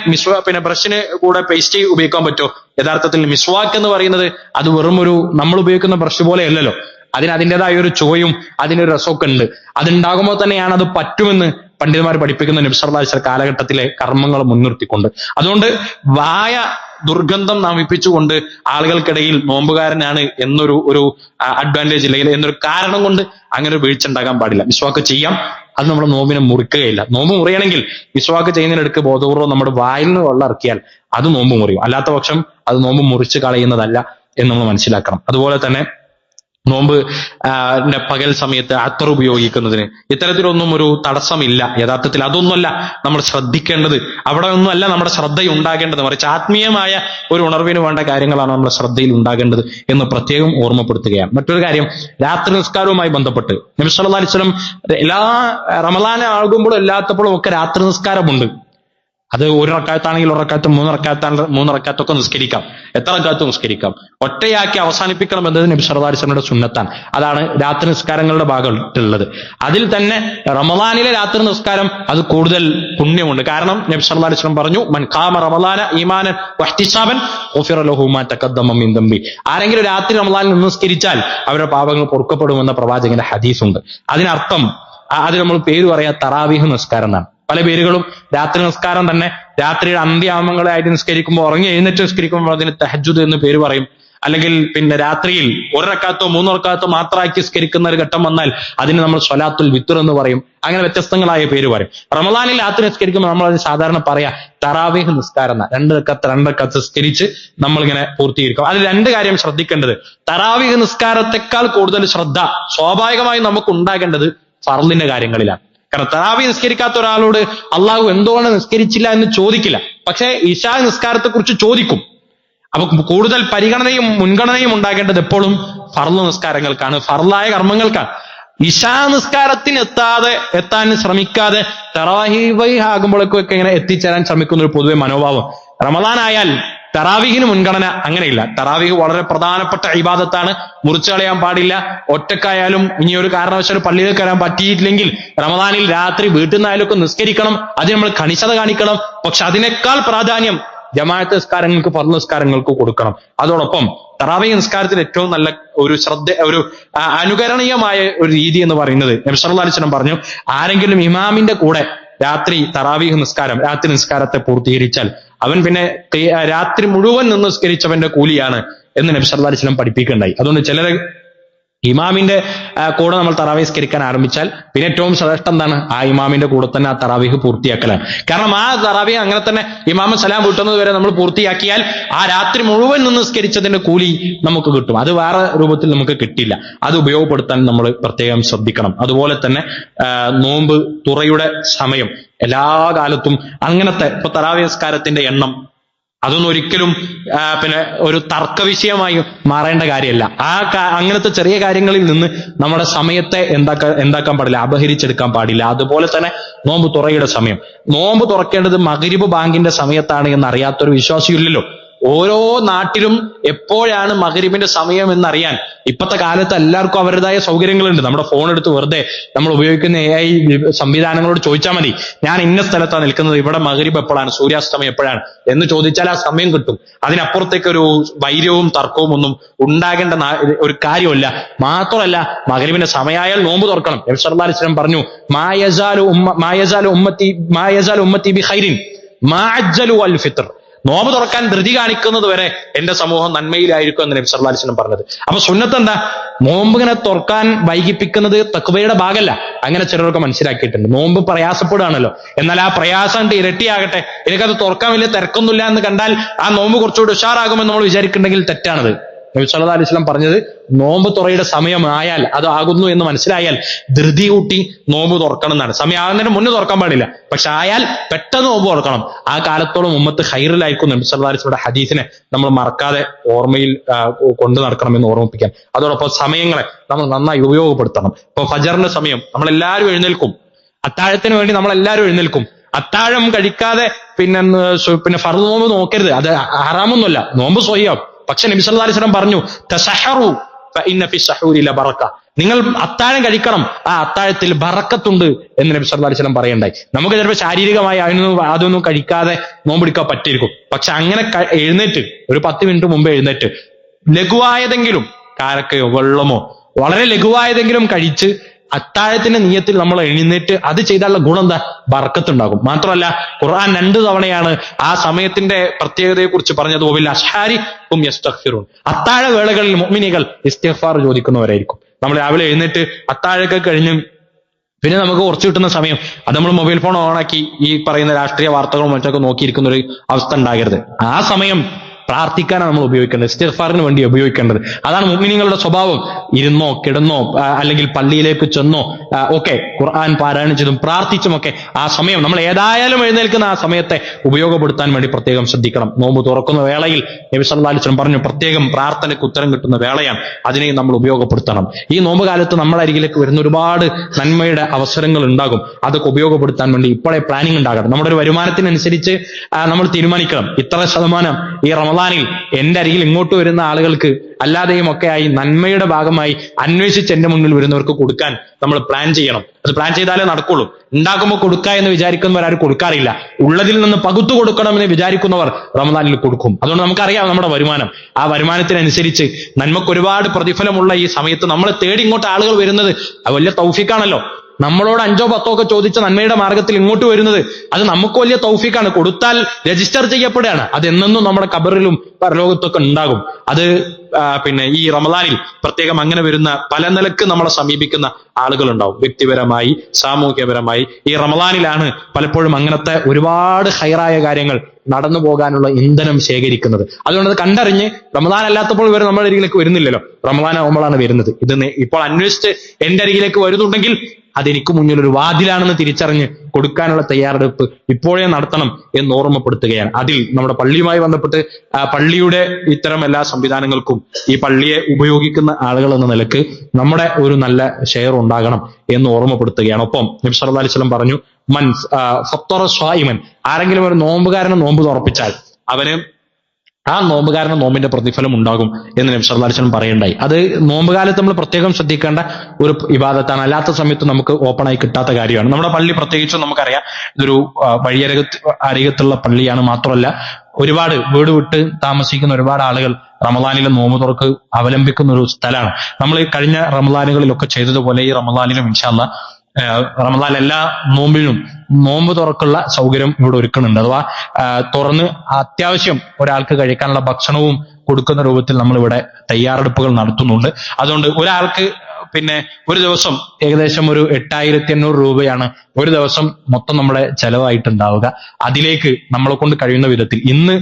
പിന്നെ ബ്രഷിന് കൂടെ പേസ്റ്റ് ഉപയോഗിക്കാൻ പറ്റുമോ? യഥാർത്ഥത്തിൽ മിസ്വാക്ക് എന്ന് പറയുന്നത് അത് വെറും നമ്മൾ ഉപയോഗിക്കുന്ന ബ്രഷ് പോലെ അല്ലല്ലോ. അതിൻ്റെതായ ഒരു ചുവയും അതിനൊരു രസമൊക്കെ ഉണ്ട്. അതുണ്ടാകുമ്പോൾ തന്നെയാണ് അത് പറ്റുമെന്ന് പണ്ഡിതന്മാർ പഠിപ്പിക്കുന്ന നബി സല്ലല്ലാഹു അലൈഹി വസല്ലം കാലഘട്ടത്തിലെ കർമ്മങ്ങൾ മുൻനിർത്തിക്കൊണ്ട്. അതുകൊണ്ട് വായ ദുർഗന്ധം നമിപ്പിച്ചുകൊണ്ട് ആളുകൾക്കിടയിൽ നോമ്പുകാരനാണ് എന്നൊരു അഡ്വാൻറ്റേജ് ഇല്ലെങ്കിൽ എന്നൊരു കാരണം കൊണ്ട് അങ്ങനെ ഒരു വീഴ്ച ഉണ്ടാകാൻ പാടില്ല. മിസ്വാക്ക് ചെയ്യാം, അത് നമ്മുടെ നോമ്പിനെ മുറിക്കുകയില്ല. നോമ്പ് മുറിയണമെങ്കിൽ മിസ്വാക്ക് ചെയ്യുന്നതിനിടയ്ക്ക് ബോധപൂർവ്വം നമ്മുടെ വായിൽ നിന്ന് വെള്ളം ഇറക്കിയാൽ അത് നോമ്പ് മുറിയും. അല്ലാത്ത പക്ഷം അത് നോമ്പ് മുറിച്ച് കളയുന്നതല്ല എന്ന് നമ്മൾ മനസ്സിലാക്കണം. അതുപോലെ തന്നെ നോമ്പ് പകൽ സമയത്ത് അത്തർ ഉപയോഗിക്കുന്നതിന് ഇത്തരത്തിലൊന്നും ഒരു തടസ്സമില്ല. യഥാർത്ഥത്തിൽ അതൊന്നുമല്ല നമ്മൾ ശ്രദ്ധിക്കേണ്ടത്, അവിടെ ഒന്നുമല്ല നമ്മുടെ ശ്രദ്ധയുണ്ടാകേണ്ടത്, മറിച്ച് ആത്മീയമായ ഒരു ഉണർവിന് വേണ്ട കാര്യങ്ങളാണ് നമ്മുടെ ശ്രദ്ധയിൽ ഉണ്ടാകേണ്ടത് എന്ന് പ്രത്യേകം ഓർമ്മപ്പെടുത്തുകയാണ്. മറ്റൊരു കാര്യം, രാത്രി നിസ്കാരവുമായി ബന്ധപ്പെട്ട് നബി സല്ലല്ലാഹു അലൈഹി വസല്ലം എല്ലാ റമളാൻ ആകുമ്പോഴും അല്ലാത്തപ്പോഴും ഒക്കെ രാത്രി നിസ്കാരമുണ്ട്. അത് ഒരു റക്അത്താണെങ്കിൽ ഒരു റക്അത്ത്, മൂന്ന് റക്അത്തൊക്കെ നിസ്കരിക്കാം, എത്ര റക്അത്ത് നിസ്കരിക്കാം. ഒറ്റയാക്കി അവസാനിപ്പിക്കണം എന്നത് നബി സല്ലല്ലാഹു അലൈഹി വസല്ലമയുടെ സുന്നത്താണ്. അതാണ് രാത്രി നിസ്കാരങ്ങളുടെ ഭാഗത്തുള്ളത്. അതിൽ തന്നെ റമളാനിലെ രാത്രി നിസ്കാരം അത് കൂടുതൽ പുണ്യമുണ്ട്. കാരണം നബി സല്ലല്ലാഹു അലൈഹി വസല്ലം പറഞ്ഞു, മൻ ഖാമ റമളാന ഈമാനൻ വഹ്തിസാബൻ ഗുഫിറ ലഹു മാ തഖദ്ദമ മിൻ ദംബി. ആരെങ്കിലും രാത്രി റമളാനിൽ നിസ്കരിച്ചാൽ അവരുടെ പാപങ്ങൾ പൊറുക്കപ്പെടുമെന്ന പ്രവാചകന്റെ ഹദീസുണ്ട്. അതിനർത്ഥം അത് നമ്മൾ പേര് പറയാ തറാവീഹ് നിസ്കാരം എന്നാണ്. പല പേരുകളും രാത്രി നിസ്കാരം തന്നെ രാത്രിയുടെ അന്ത്യാമങ്ങളായിട്ട് നിസ്കരിക്കുമ്പോൾ ഉറങ്ങി എഴുന്നേറ്റ് നിസ്കരിക്കുമ്പോൾ അതിന് തഹജ്ജുദ് എന്ന് പേര് പറയും. അല്ലെങ്കിൽ രാത്രിയിൽ ഒരു റക്അത്തോ മൂന്ന് റക്അത്തോ മാത്രമാക്കി നിസ്കരിക്കുന്ന ഒരു ഘട്ടം വന്നാൽ അതിന് നമ്മൾ സ്വലാത്തുൽ വിത്ർ എന്ന് പറയും. അങ്ങനെ വ്യത്യസ്തങ്ങളായ പേര് പറയും. റമളാനിൽ രാത്രി നിസ്കരിക്കുമ്പോൾ നമ്മൾ അത് സാധാരണ പറയാ തറാവീഹ് നിസ്കാരം എന്ന. രണ്ട് റക്അത്ത് നിസ്കരിച്ച് നമ്മളിങ്ങനെ പൂർത്തീകരിക്കും. അതിൽ രണ്ട് കാര്യം ശ്രദ്ധിക്കേണ്ടത്, തറാവീഹ് നിസ്കാരത്തെക്കാൾ കൂടുതൽ ശ്രദ്ധ സ്വാഭാവികമായും നമുക്ക് ഉണ്ടാകേണ്ടത് ഫർളിന്റെ കാര്യങ്ങളിലാണ്. കാരണം തറാവീഹ് നിസ്കരിക്കാത്ത ഒരാളോട് അള്ളാഹു എന്തുകൊണ്ട് നിസ്കരിച്ചില്ല എന്ന് ചോദിക്കില്ല, പക്ഷേ ഇശാ നിസ്കാരത്തെ കുറിച്ച് ചോദിക്കും. അപ്പൊ കൂടുതൽ പരിഗണനയും മുൻഗണനയും ഉണ്ടാകേണ്ടത് എപ്പോഴും ഫർള് നിസ്കാരങ്ങൾക്കാണ്, ഫർളായ കർമ്മങ്ങൾക്കാണ്. ഇശാ നിസ്കാരത്തിന് എത്താൻ ശ്രമിക്കാതെ തറാവീഹ് ആകുമ്പോഴേക്കൊക്കെ ഇങ്ങനെ എത്തിച്ചേരാൻ ശ്രമിക്കുന്ന ഒരു പൊതുവെ മനോഭാവം. റമളാൻ ആയാൽ തറാവീഹിന് മുൻഗണന അങ്ങനെയില്ല. തറാവീഹ് വളരെ പ്രധാനപ്പെട്ട ഇബാദത്താണ്, മുറിച്ചു കളയാൻ പാടില്ല. ഒറ്റക്കായാലും ഇനി ഒരു കാരണവശാലും പള്ളിയിൽ കയറാൻ പറ്റിയിട്ടില്ലെങ്കിൽ റമളാനിൽ രാത്രി വീട്ടിൽ നിന്നായാലും നിസ്കരിക്കണം, അത് നമ്മൾ കണിശത കാണിക്കണം. പക്ഷെ അതിനേക്കാൾ പ്രാധാന്യം ജമാഅത്ത് നിസ്കാരങ്ങൾക്ക്, ഫർള് നിസ്കാരങ്ങൾക്ക് കൊടുക്കണം. അതോടൊപ്പം തറാവീഹ് നിസ്കാരത്തിൽ ഏറ്റവും നല്ല ഒരു അനുകരണീയമായ ഒരു രീതി എന്ന് പറയുന്നത് നബി സല്ലല്ലാഹു അലൈഹി വസല്ലം പറഞ്ഞു, ആരെങ്കിലും ഇമാമിന്റെ കൂടെ രാത്രി തറാവീഹ് നിസ്കാരം, രാത്രി നിസ്കാരത്തെ പൂർത്തീകരിച്ചാൽ അവൻ പിന്നെ രാത്രി മുഴുവൻ നിന്ന് നിസ്കരിച്ചവന്റെ കൂലിയാണ് എന്ന് നബി സല്ലല്ലാഹു അലൈഹി വസല്ലം പഠിപ്പിക്കുകയുണ്ടായി. അതുകൊണ്ട് ചിലരെ ഇമാമിന്റെ കൂടെ നമ്മൾ തറാവീഹ് നിസ്കരിക്കാൻ ആരംഭിച്ചാൽ പിന്നെ ഏറ്റവും ശ്രേഷ്ഠം എന്താണ്, ആ ഇമാമിന്റെ കൂടെ തന്നെ ആ തറാവീഹ് പൂർത്തിയാക്കലാണ്. കാരണം ആ തറാവീഹ് അങ്ങനെ തന്നെ ഇമാമ സലാം വീട്ടുന്നത് വരെ നമ്മൾ പൂർത്തിയാക്കിയാൽ ആ രാത്രി മുഴുവൻ നിന്ന് നിസ്കരിച്ചതിന്റെ കൂലി നമുക്ക് കിട്ടും. അത് വേറെ രൂപത്തിൽ നമുക്ക് കിട്ടില്ല. അത് ഉപയോഗപ്പെടുത്താൻ നമ്മൾ പ്രത്യേകം ശ്രദ്ധിക്കണം. അതുപോലെ തന്നെ നോമ്പ് തുറയുടെ സമയം എല്ലാ കാലത്തും അങ്ങനത്തെ ഇപ്പൊ തറാവീഹ് നിസ്കാരത്തിന്റെ എണ്ണം അതൊന്നും ഒരിക്കലും ഒരു തർക്ക വിഷയമായി മാറേണ്ട കാര്യമല്ല. അങ്ങനത്തെ ചെറിയ കാര്യങ്ങളിൽ നിന്ന് നമ്മുടെ സമയത്തെ എന്താക്കാൻ പാടില്ല, അപഹരിച്ചെടുക്കാൻ പാടില്ല. അതുപോലെ തന്നെ നോമ്പ് തുറയുടെ സമയം, നോമ്പ് തുറക്കേണ്ടത് മഗ്രിബ് ബാങ്കിന്റെ സമയത്താണ് എന്ന് അറിയാത്തൊരു വിശ്വാസിയില്ലല്ലോ. ഓരോ നാട്ടിലും എപ്പോഴാണ് മഗ്രിബിന്റെ സമയം എന്നറിയാൻ ഇപ്പോഴത്തെ കാലത്ത് എല്ലാവർക്കും അവരുടേതായ സൗകര്യങ്ങളുണ്ട്. നമ്മുടെ ഫോൺ എടുത്ത് വെറുതെ നമ്മൾ ഉപയോഗിക്കുന്ന AI സംവിധാനങ്ങളോട് ചോദിച്ചാൽ മതി, ഞാൻ ഇന്ന സ്ഥലത്താണ് നിൽക്കുന്നത്, ഇവിടെ മഗ്രിബ് എപ്പോഴാണ്, സൂര്യാസ്തമയം എപ്പോഴാണ് എന്ന് ചോദിച്ചാൽ ആ സമയം കിട്ടും. അതിനപ്പുറത്തേക്ക് ഒരു വൈര്യവും തർക്കവും ഒന്നും ഉണ്ടാകേണ്ട ഒരു കാര്യമല്ല. മാത്രമല്ല മഗ്രിബിന്റെ സമയമായാൽ നോമ്പ് തുറക്കണം. നബി സല്ലല്ലാഹു അലൈഹി വസല്ലം പറഞ്ഞു, മാ യസാലു ഉമ്മത്തി ബിഖൈരിൻ മാ അജ്ജലു അൽ ഫിത്ർ. നോമ്പ് തുറക്കാൻ ധൃതി കാണിക്കുന്നത് വരെ എന്റെ സമൂഹം നന്മയിലായിരിക്കും എന്ന് നബി സല്ലല്ലാഹു അലൈഹി വസല്ലം പറഞ്ഞത്. അപ്പൊ സുന്നത്ത് എന്താ, നോമ്പിങ്ങനെ തുറക്കാൻ വൈകിപ്പിക്കുന്നത് തഖ്വയുടെ ഭാഗമല്ല. അങ്ങനെ ചിലരൊക്കെ മനസ്സിലാക്കിയിട്ടുണ്ട്. നോമ്പ് പ്രയാസപ്പെടുകയാണല്ലോ, എന്നാൽ ആ പ്രയാസം ഇരട്ടിയാകട്ടെ, എനിക്കത് തുറക്കാൻ വലിയ തിരക്കൊന്നുമില്ല എന്ന് കണ്ടാൽ ആ നോമ്പ് കുറച്ചുകൂടി ഉഷാറാകുമെന്ന് നമ്മൾ വിചാരിക്കുന്നുണ്ടെങ്കിൽ തെറ്റാണത്. നബി സല്ലല്ലാഹു അലൈഹി വസല്ലം പറഞ്ഞത്, നോമ്പ് തുറയുടെ സമയമായാൽ, അത് ആകുന്നു എന്ന് മനസ്സിലായാൽ ധൃതി കൂട്ടി നോമ്പ് തുറക്കണം എന്നാണ്. സമയം ആകുന്നതിന് മുന്നേ തുറക്കാൻ പാടില്ല, പക്ഷെ ആയാൽ പെട്ടെന്ന് നോമ്പ് തുറക്കണം. ആ കാലത്തോളം ഉമ്മത്ത് ഖൈറിലായിരിക്കും. നബി സല്ലല്ലാഹു അലൈഹി വസല്ലം ഹദീസിനെ നമ്മൾ മറക്കാതെ ഓർമ്മയിൽ കൊണ്ടു നടക്കണമെന്ന് ഓർമ്മിപ്പിക്കാൻ. അതോടൊപ്പം സമയങ്ങളെ നമ്മൾ നന്നായി ഉപയോഗപ്പെടുത്തണം. ഇപ്പൊ ഫജറിന്റെ സമയം നമ്മളെല്ലാവരും എഴുന്നേൽക്കും, അത്താഴത്തിന് വേണ്ടി നമ്മളെല്ലാവരും എഴുന്നേൽക്കും. അത്താഴം കഴിക്കാതെ പിന്നെ ഫർദ് നോമ്പ് നോക്കരുത്, അത് ഹറാമൊന്നുമല്ല, നോമ്പ് സ്വഹിയാവും. പക്ഷെ നബി സല്ലല്ലാഹു അലൈഹി വസല്ലം പറഞ്ഞു, തസഹറു ഫഇന്ന ഫി സഹൂരി ലബറക, നിങ്ങൾ അത്താഴം കഴിക്കണം, ആ അത്താഴത്തിൽ ബറക്കത്തുണ്ട് എന്ന് നബി സല്ലല്ലാഹു അലൈഹി വസല്ലം പറയണ്ടായി. നമുക്ക് ചിലപ്പോൾ ശാരീരികമായി അതൊന്നും കഴിക്കാതെ നോമ്പെടുക്കാൻ പറ്റിയിരിക്കും. പക്ഷെ അങ്ങനെ എഴുന്നേറ്റ് ഒരു 10 മിനിറ്റ് മുമ്പ് എഴുന്നേറ്റ് ലഘുവായതെങ്കിലും കാരക്കയോ വെള്ളമോ വളരെ ലഘുവായതെങ്കിലും കഴിച്ച് അത്താഴത്തിന്റെ നിയ്യത്തിൽ നമ്മൾ എഴുന്നേറ്റ് അത് ചെയ്താലുള്ള ഗുണം എന്താ, ബർക്കത്തുണ്ടാകും. മാത്രമല്ല ഖുർആൻ 2 തവണയാണ് ആ സമയത്തിന്റെ പ്രത്യേകതയെ കുറിച്ച് പറഞ്ഞത്. വബിൽ അസ്ഹാരി ഹും യസ്തഗ്ഫിറൂൻ, അത്താഴ വേളകളിൽ മുഅ്മിനീകൾ ഇസ്തിഗ്ഫാർ ചോദിക്കുന്നവരായിരിക്കും. നമ്മൾ രാവിലെ എഴുന്നേറ്റ് അത്താഴമൊക്കെ കഴിഞ്ഞ് പിന്നെ നമുക്ക് കുറച്ച് കിട്ടുന്ന സമയം അത് നമ്മൾ മൊബൈൽ ഫോൺ ഓണാക്കി ഈ പറയുന്ന രാഷ്ട്രീയ വാർത്തകളും മറ്റൊക്കെ നോക്കിയിരിക്കുന്ന ഒരു അവസ്ഥ ഉണ്ടാകരുത്. ആ സമയം പ്രാർത്ഥിക്കാനാണ് നമ്മൾ ഉപയോഗിക്കേണ്ടത്, ഇസ്തിഗ്ഫാറിന് വേണ്ടി ഉപയോഗിക്കേണ്ടത്. അതാണ് മുഅ്മിനീങ്ങളുടെ സ്വഭാവം. ഇരുന്നോ കിടന്നോ അല്ലെങ്കിൽ പള്ളിയിലേക്ക് ചെന്നോ ഒക്കെ ഖുർആൻ പാരായണം ചെയ്തും പ്രാർത്ഥിച്ചുമൊക്കെ ആ സമയം നമ്മൾ ഏതായാലും എഴുന്നേൽക്കുന്ന ആ സമയത്തെ ഉപയോഗപ്പെടുത്താൻ വേണ്ടി പ്രത്യേകം ശ്രദ്ധിക്കണം. നോമ്പ് തുറക്കുന്ന വേളയിൽ നബി സല്ലല്ലാഹു അലൈഹി വസല്ലം പറഞ്ഞു, പ്രത്യേകം പ്രാർത്ഥനയ്ക്ക് ഉത്തരം കിട്ടുന്ന വേളയാണ്, അതിനെ നമ്മൾ ഉപയോഗപ്പെടുത്തണം. ഈ നോമ്പ് കാലത്ത് നമ്മുടെ അരികിലേക്ക് വരുന്ന ഒരുപാട് നന്മയുടെ അവസരങ്ങൾ ഉണ്ടാകും. അതൊക്കെ ഉപയോഗപ്പെടുത്താൻ വേണ്ടി ഇപ്പോഴേ പ്ലാനിങ് ഉണ്ടാകണം. നമ്മുടെ ഒരു വരുമാനത്തിനനുസരിച്ച് നമ്മൾ തീരുമാനിക്കണം, ഇത്ര ശതമാനം ഈ റമദാനിൽ എന്റെ അരികിൽ ഇങ്ങോട്ട് വരുന്ന ആളുകൾക്ക് അല്ലാതെയും ഒക്കെ ആയി നന്മയുടെ ഭാഗമായി അന്വേഷിച്ച് എന്റെ മുന്നിൽ വരുന്നവർക്ക് കൊടുക്കാൻ നമ്മൾ പ്ലാൻ ചെയ്യണം. അത് പ്ലാൻ ചെയ്താലേ നടക്കുള്ളൂ. ഉണ്ടാക്കുമ്പോൾ കൊടുക്കുക എന്ന് വിചാരിക്കുന്നവർ ആരും കൊടുക്കാറില്ല. ഉള്ളതിൽ നിന്ന് പകുത്തു കൊടുക്കണമെന്ന് വിചാരിക്കുന്നവർ റമദാനിൽ കൊടുക്കും. അതുകൊണ്ട് നമുക്കറിയാം നമ്മുടെ വരുമാനം, ആ വരുമാനത്തിനനുസരിച്ച് നന്മക്ക് ഒരുപാട് പ്രതിഫലമുള്ള ഈ സമയത്ത് നമ്മളെ തേടി ഇങ്ങോട്ട് ആളുകൾ വരുന്നത് അത് വലിയ തൗഫീഖാണല്ലോ. നമ്മളോട് 5 or 10 ഒക്കെ ചോദിച്ച നന്മയുടെ മാർഗത്തിൽ ഇങ്ങോട്ട് വരുന്നത് അത് നമുക്ക് വലിയ തൗഫീഖാണ്. കൊടുത്താൽ രജിസ്റ്റർ ചെയ്യപ്പെടുകയാണ്. അത് എന്നെന്നും നമ്മുടെ ഖബറിലും പരലോകത്തൊക്കെ ഉണ്ടാകും. അത് ഈ റമദാനിൽ പ്രത്യേകം അങ്ങനെ വരുന്ന പല നിലക്ക് നമ്മളെ സമീപിക്കുന്ന ആളുകളുണ്ടാവും. വ്യക്തിപരമായി, സാമൂഹ്യപരമായി ഈ റമദാനിലാണ് പലപ്പോഴും അങ്ങനത്തെ ഒരുപാട് ഹൈറായ കാര്യങ്ങൾ നടന്നു പോകാനുള്ള ഇന്ധനം ശേഖരിക്കുന്നത്. അതുകൊണ്ട് അത് കണ്ടറിഞ്ഞ് റമദാൻ അല്ലാത്തപ്പോൾ ഇവർ നമ്മുടെ അരികിലേക്ക് വരുന്നില്ലല്ലോ, റമദാൻ ആവുമ്പോഴാണ് വരുന്നത്. ഇത് ഇപ്പോൾ അന്വേഷിച്ച് എന്റെ അരികിലേക്ക് വരുന്നുണ്ടെങ്കിൽ അതെനിക്ക് മുന്നിൽ ഒരു വാതിലാണെന്ന് തിരിച്ചറിഞ്ഞ് കൊടുക്കാനുള്ള തയ്യാറെടുപ്പ് ഇപ്പോഴേ നടത്തണം എന്ന് ഓർമ്മപ്പെടുത്തുകയാണ്. അതിൽ നമ്മുടെ പള്ളിയുമായി ബന്ധപ്പെട്ട് പള്ളിയുടെ ഇത്തരം എല്ലാ സംവിധാനങ്ങൾക്കും ഈ പള്ളിയെ ഉപയോഗിക്കുന്ന ആളുകൾ എന്ന നിലക്ക് നമ്മുടെ ഒരു നല്ല ഷെയർ ഉണ്ടാകണം എന്ന് ഓർമ്മപ്പെടുത്തുകയാണ്. ഒപ്പം നബി സല്ലല്ലാഹു അലൈഹി വസല്ലം പറഞ്ഞു, മൻ ഫത്തറ സ്വായിമൻ, ആരെങ്കിലും ഒരു നോമ്പുകാരനെ നോമ്പ് തുറപ്പിച്ചാൽ അവന് ആ നോമ്പുകാരന് നോമ്പിന്റെ പ്രതിഫലം ഉണ്ടാകും എന്ന് നബി സല്ലല്ലാഹു അലൈഹി വസല്ലം പറയുണ്ടായി. അത് നോമ്പുകാലത്ത് നമ്മൾ പ്രത്യേകം ശ്രദ്ധിക്കേണ്ട ഒരു ഇബാദത്താണ്. അല്ലാത്ത സമയത്ത് നമുക്ക് ഓപ്പണായി കിട്ടാത്ത കാര്യമാണ്. നമ്മുടെ പള്ളി പ്രത്യേകിച്ചും നമുക്കറിയാം ഇതൊരു അരികത്തുള്ള പള്ളിയാണ്. മാത്രമല്ല ഒരുപാട് വീട് വിട്ട് താമസിക്കുന്ന ഒരുപാട് ആളുകൾ റമദാനിലെ നോമ്പ് തുറക്ക് അവലംബിക്കുന്ന ഒരു സ്ഥലമാണ്. നമ്മൾ കഴിഞ്ഞ റമദാനുകളിലൊക്കെ ചെയ്തതുപോലെ ഈ റമദാനിലും ഇൻഷാ അല്ലാഹ് റമദാൻ എല്ലാ നോമ്പിനും നോമ്പ് തുറക്കുള്ള സൗകര്യം ഇവിടെ ഒരുക്കുന്നുണ്ട്. അഥവാ തുറന്ന് അത്യാവശ്യം ഒരാൾക്ക് കഴിക്കാനുള്ള ഭക്ഷണവും കൊടുക്കുന്ന രൂപത്തിൽ നമ്മൾ ഇവിടെ തയ്യാറെടുപ്പുകൾ നടത്തുന്നുണ്ട്. അതുകൊണ്ട് ഒരാൾക്ക് ഒരു ദിവസം ഏകദേശം ഒരു 8500 രൂപയാണ് ഒരു ദിവസം മൊത്തം നമ്മുടെ ചെലവായിട്ടുണ്ടാവുക. അതിലേക്ക് നമ്മളെ കൊണ്ട് കഴിയുന്ന വിധത്തിൽ ഇന്ന്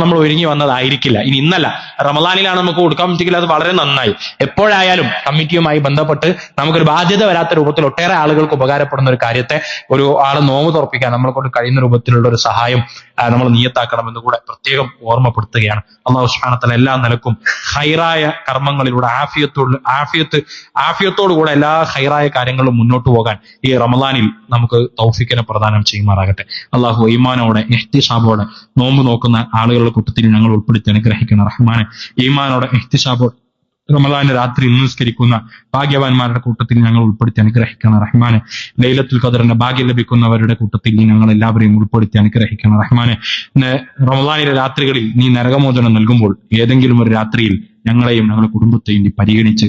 നമ്മൾ ഒരുങ്ങി വന്നതായിരിക്കില്ല, ഇന്നല്ല റമദാനിലാണ് നമുക്ക് കൊടുക്കാൻ പറ്റില്ല, അത് വളരെ നന്നായി. എപ്പോഴായാലും കമ്മിറ്റിയുമായി ബന്ധപ്പെട്ട് നമുക്കൊരു ബാധ്യത വരാത്ത രൂപത്തിൽ ഒട്ടേറെ ആളുകൾക്ക് ഉപകാരപ്പെടുന്ന ഒരു കാര്യത്തെ ഒരു ആളെ നോമ്പ് തുറപ്പിക്കാൻ നമ്മളെ കൊണ്ട് കഴിയുന്ന രൂപത്തിലുള്ള ഒരു സഹായം നമ്മൾ നിയത്താക്കണമെന്ന് കൂടെ പ്രത്യേകം ഓർമ്മപ്പെടുത്തുകയാണ്. അല്ലാഹു സുബ്ഹാനഹു വ തആല എല്ലാ നിലക്കും ഹൈറായ കർമ്മങ്ങളിലൂടെ ആഫിയത്തോടുകൂടെ എല്ലാ ഹൈറായ കാര്യങ്ങളും മുന്നോട്ട് പോകാൻ ഈ റമദാനിൽ നമുക്ക് തൗഫീഖിനെ പ്രദാനം ചെയ്യുമാറാകട്ടെ. അള്ളാഹു ഈമാനോടെ ഇഹ്തിസാബോടെ നോമ്പ് നോക്കുന്ന ആളുകളുടെ കൂട്ടത്തിൽ ഞങ്ങൾ ഉൾപ്പെടുത്തി അനുഗ്രഹിക്കുന്ന റഹ്മാനെ, ഈമാനോടെ ഇഹ്തിസാബോടെ റമദാന്റെ രാത്രി നിസ്കരിക്കുന്ന ഭാഗ്യവാന്മാരുടെ കൂട്ടത്തിൽ ഞങ്ങൾ ഉൾപ്പെടുത്തി അനുഗ്രഹിക്കണം റഹ്മാനെ. ലൈലത്തുൽ ഖദറിന്റെ ഭാഗ്യം ലഭിക്കുന്നവരുടെ കൂട്ടത്തിൽ നീ ഞങ്ങൾ എല്ലാവരെയും ഉൾപ്പെടുത്തി അനുഗ്രഹിക്കണം റഹ്മാനെ. റമദാനിലെ രാത്രികളിൽ നീ നരകമോചനം നൽകുമ്പോൾ ഏതെങ്കിലും ഒരു രാത്രിയിൽ ഞങ്ങളെയും ഞങ്ങളുടെ കുടുംബത്തെയും നീ പരിഗണിച്ച്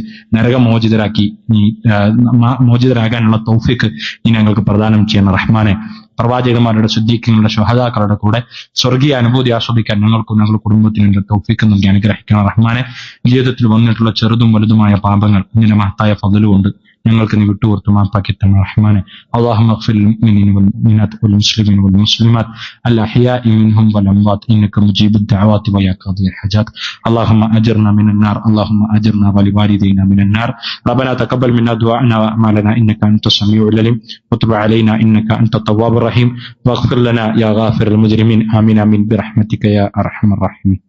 മോചിതരാകാനുള്ള തൗഫീഖ് നീ ഞങ്ങൾക്ക് പ്രദാനം ചെയ്യണം റഹ്മാനെ. പ്രവാചകന്മാരുടെ സിദ്ദീഖീങ്ങളുടെ ശുഹദാക്കളുടെ കൂടെ സ്വർഗീയ അനുഭൂതി ആസ്വദിക്കാൻ ഞങ്ങൾക്കും ഞങ്ങളുടെ കുടുംബത്തിനും തൗഫീഖ് നൽകി അനുഗ്രഹിക്കണം റഹ്മാനെ. ജീവിതത്തിൽ വന്നിട്ടുള്ള ചെറുതും വലുതുമായ പാപങ്ങൾ നിന്റെ മഹത്തായ ഫദ്ല് കൊണ്ട് ഞങ്ങൾക്ക് നീ വിട്ടുപുറത്ത് മാപ്പാക്കി തന്നെ റഹ്മാനെ. اللهم اغفر للمؤمنين والمؤمنات والمسلمين والمسلمات الأحياء منهم والأموات إنك مجيب الدعوات ويا قاضي الحاجات. اللهم أجرنا من النار، اللهم أجرنا ولوالدينا من النار. ربنا تقبل منا دعاءنا وأعمالنا إنك أنت السميع العليم وتب علينا إنك أنت التواب الرحيم واغفر لنا يا غافر المجرمين. آمين آمين برحمتك يا أرحم الراحمين.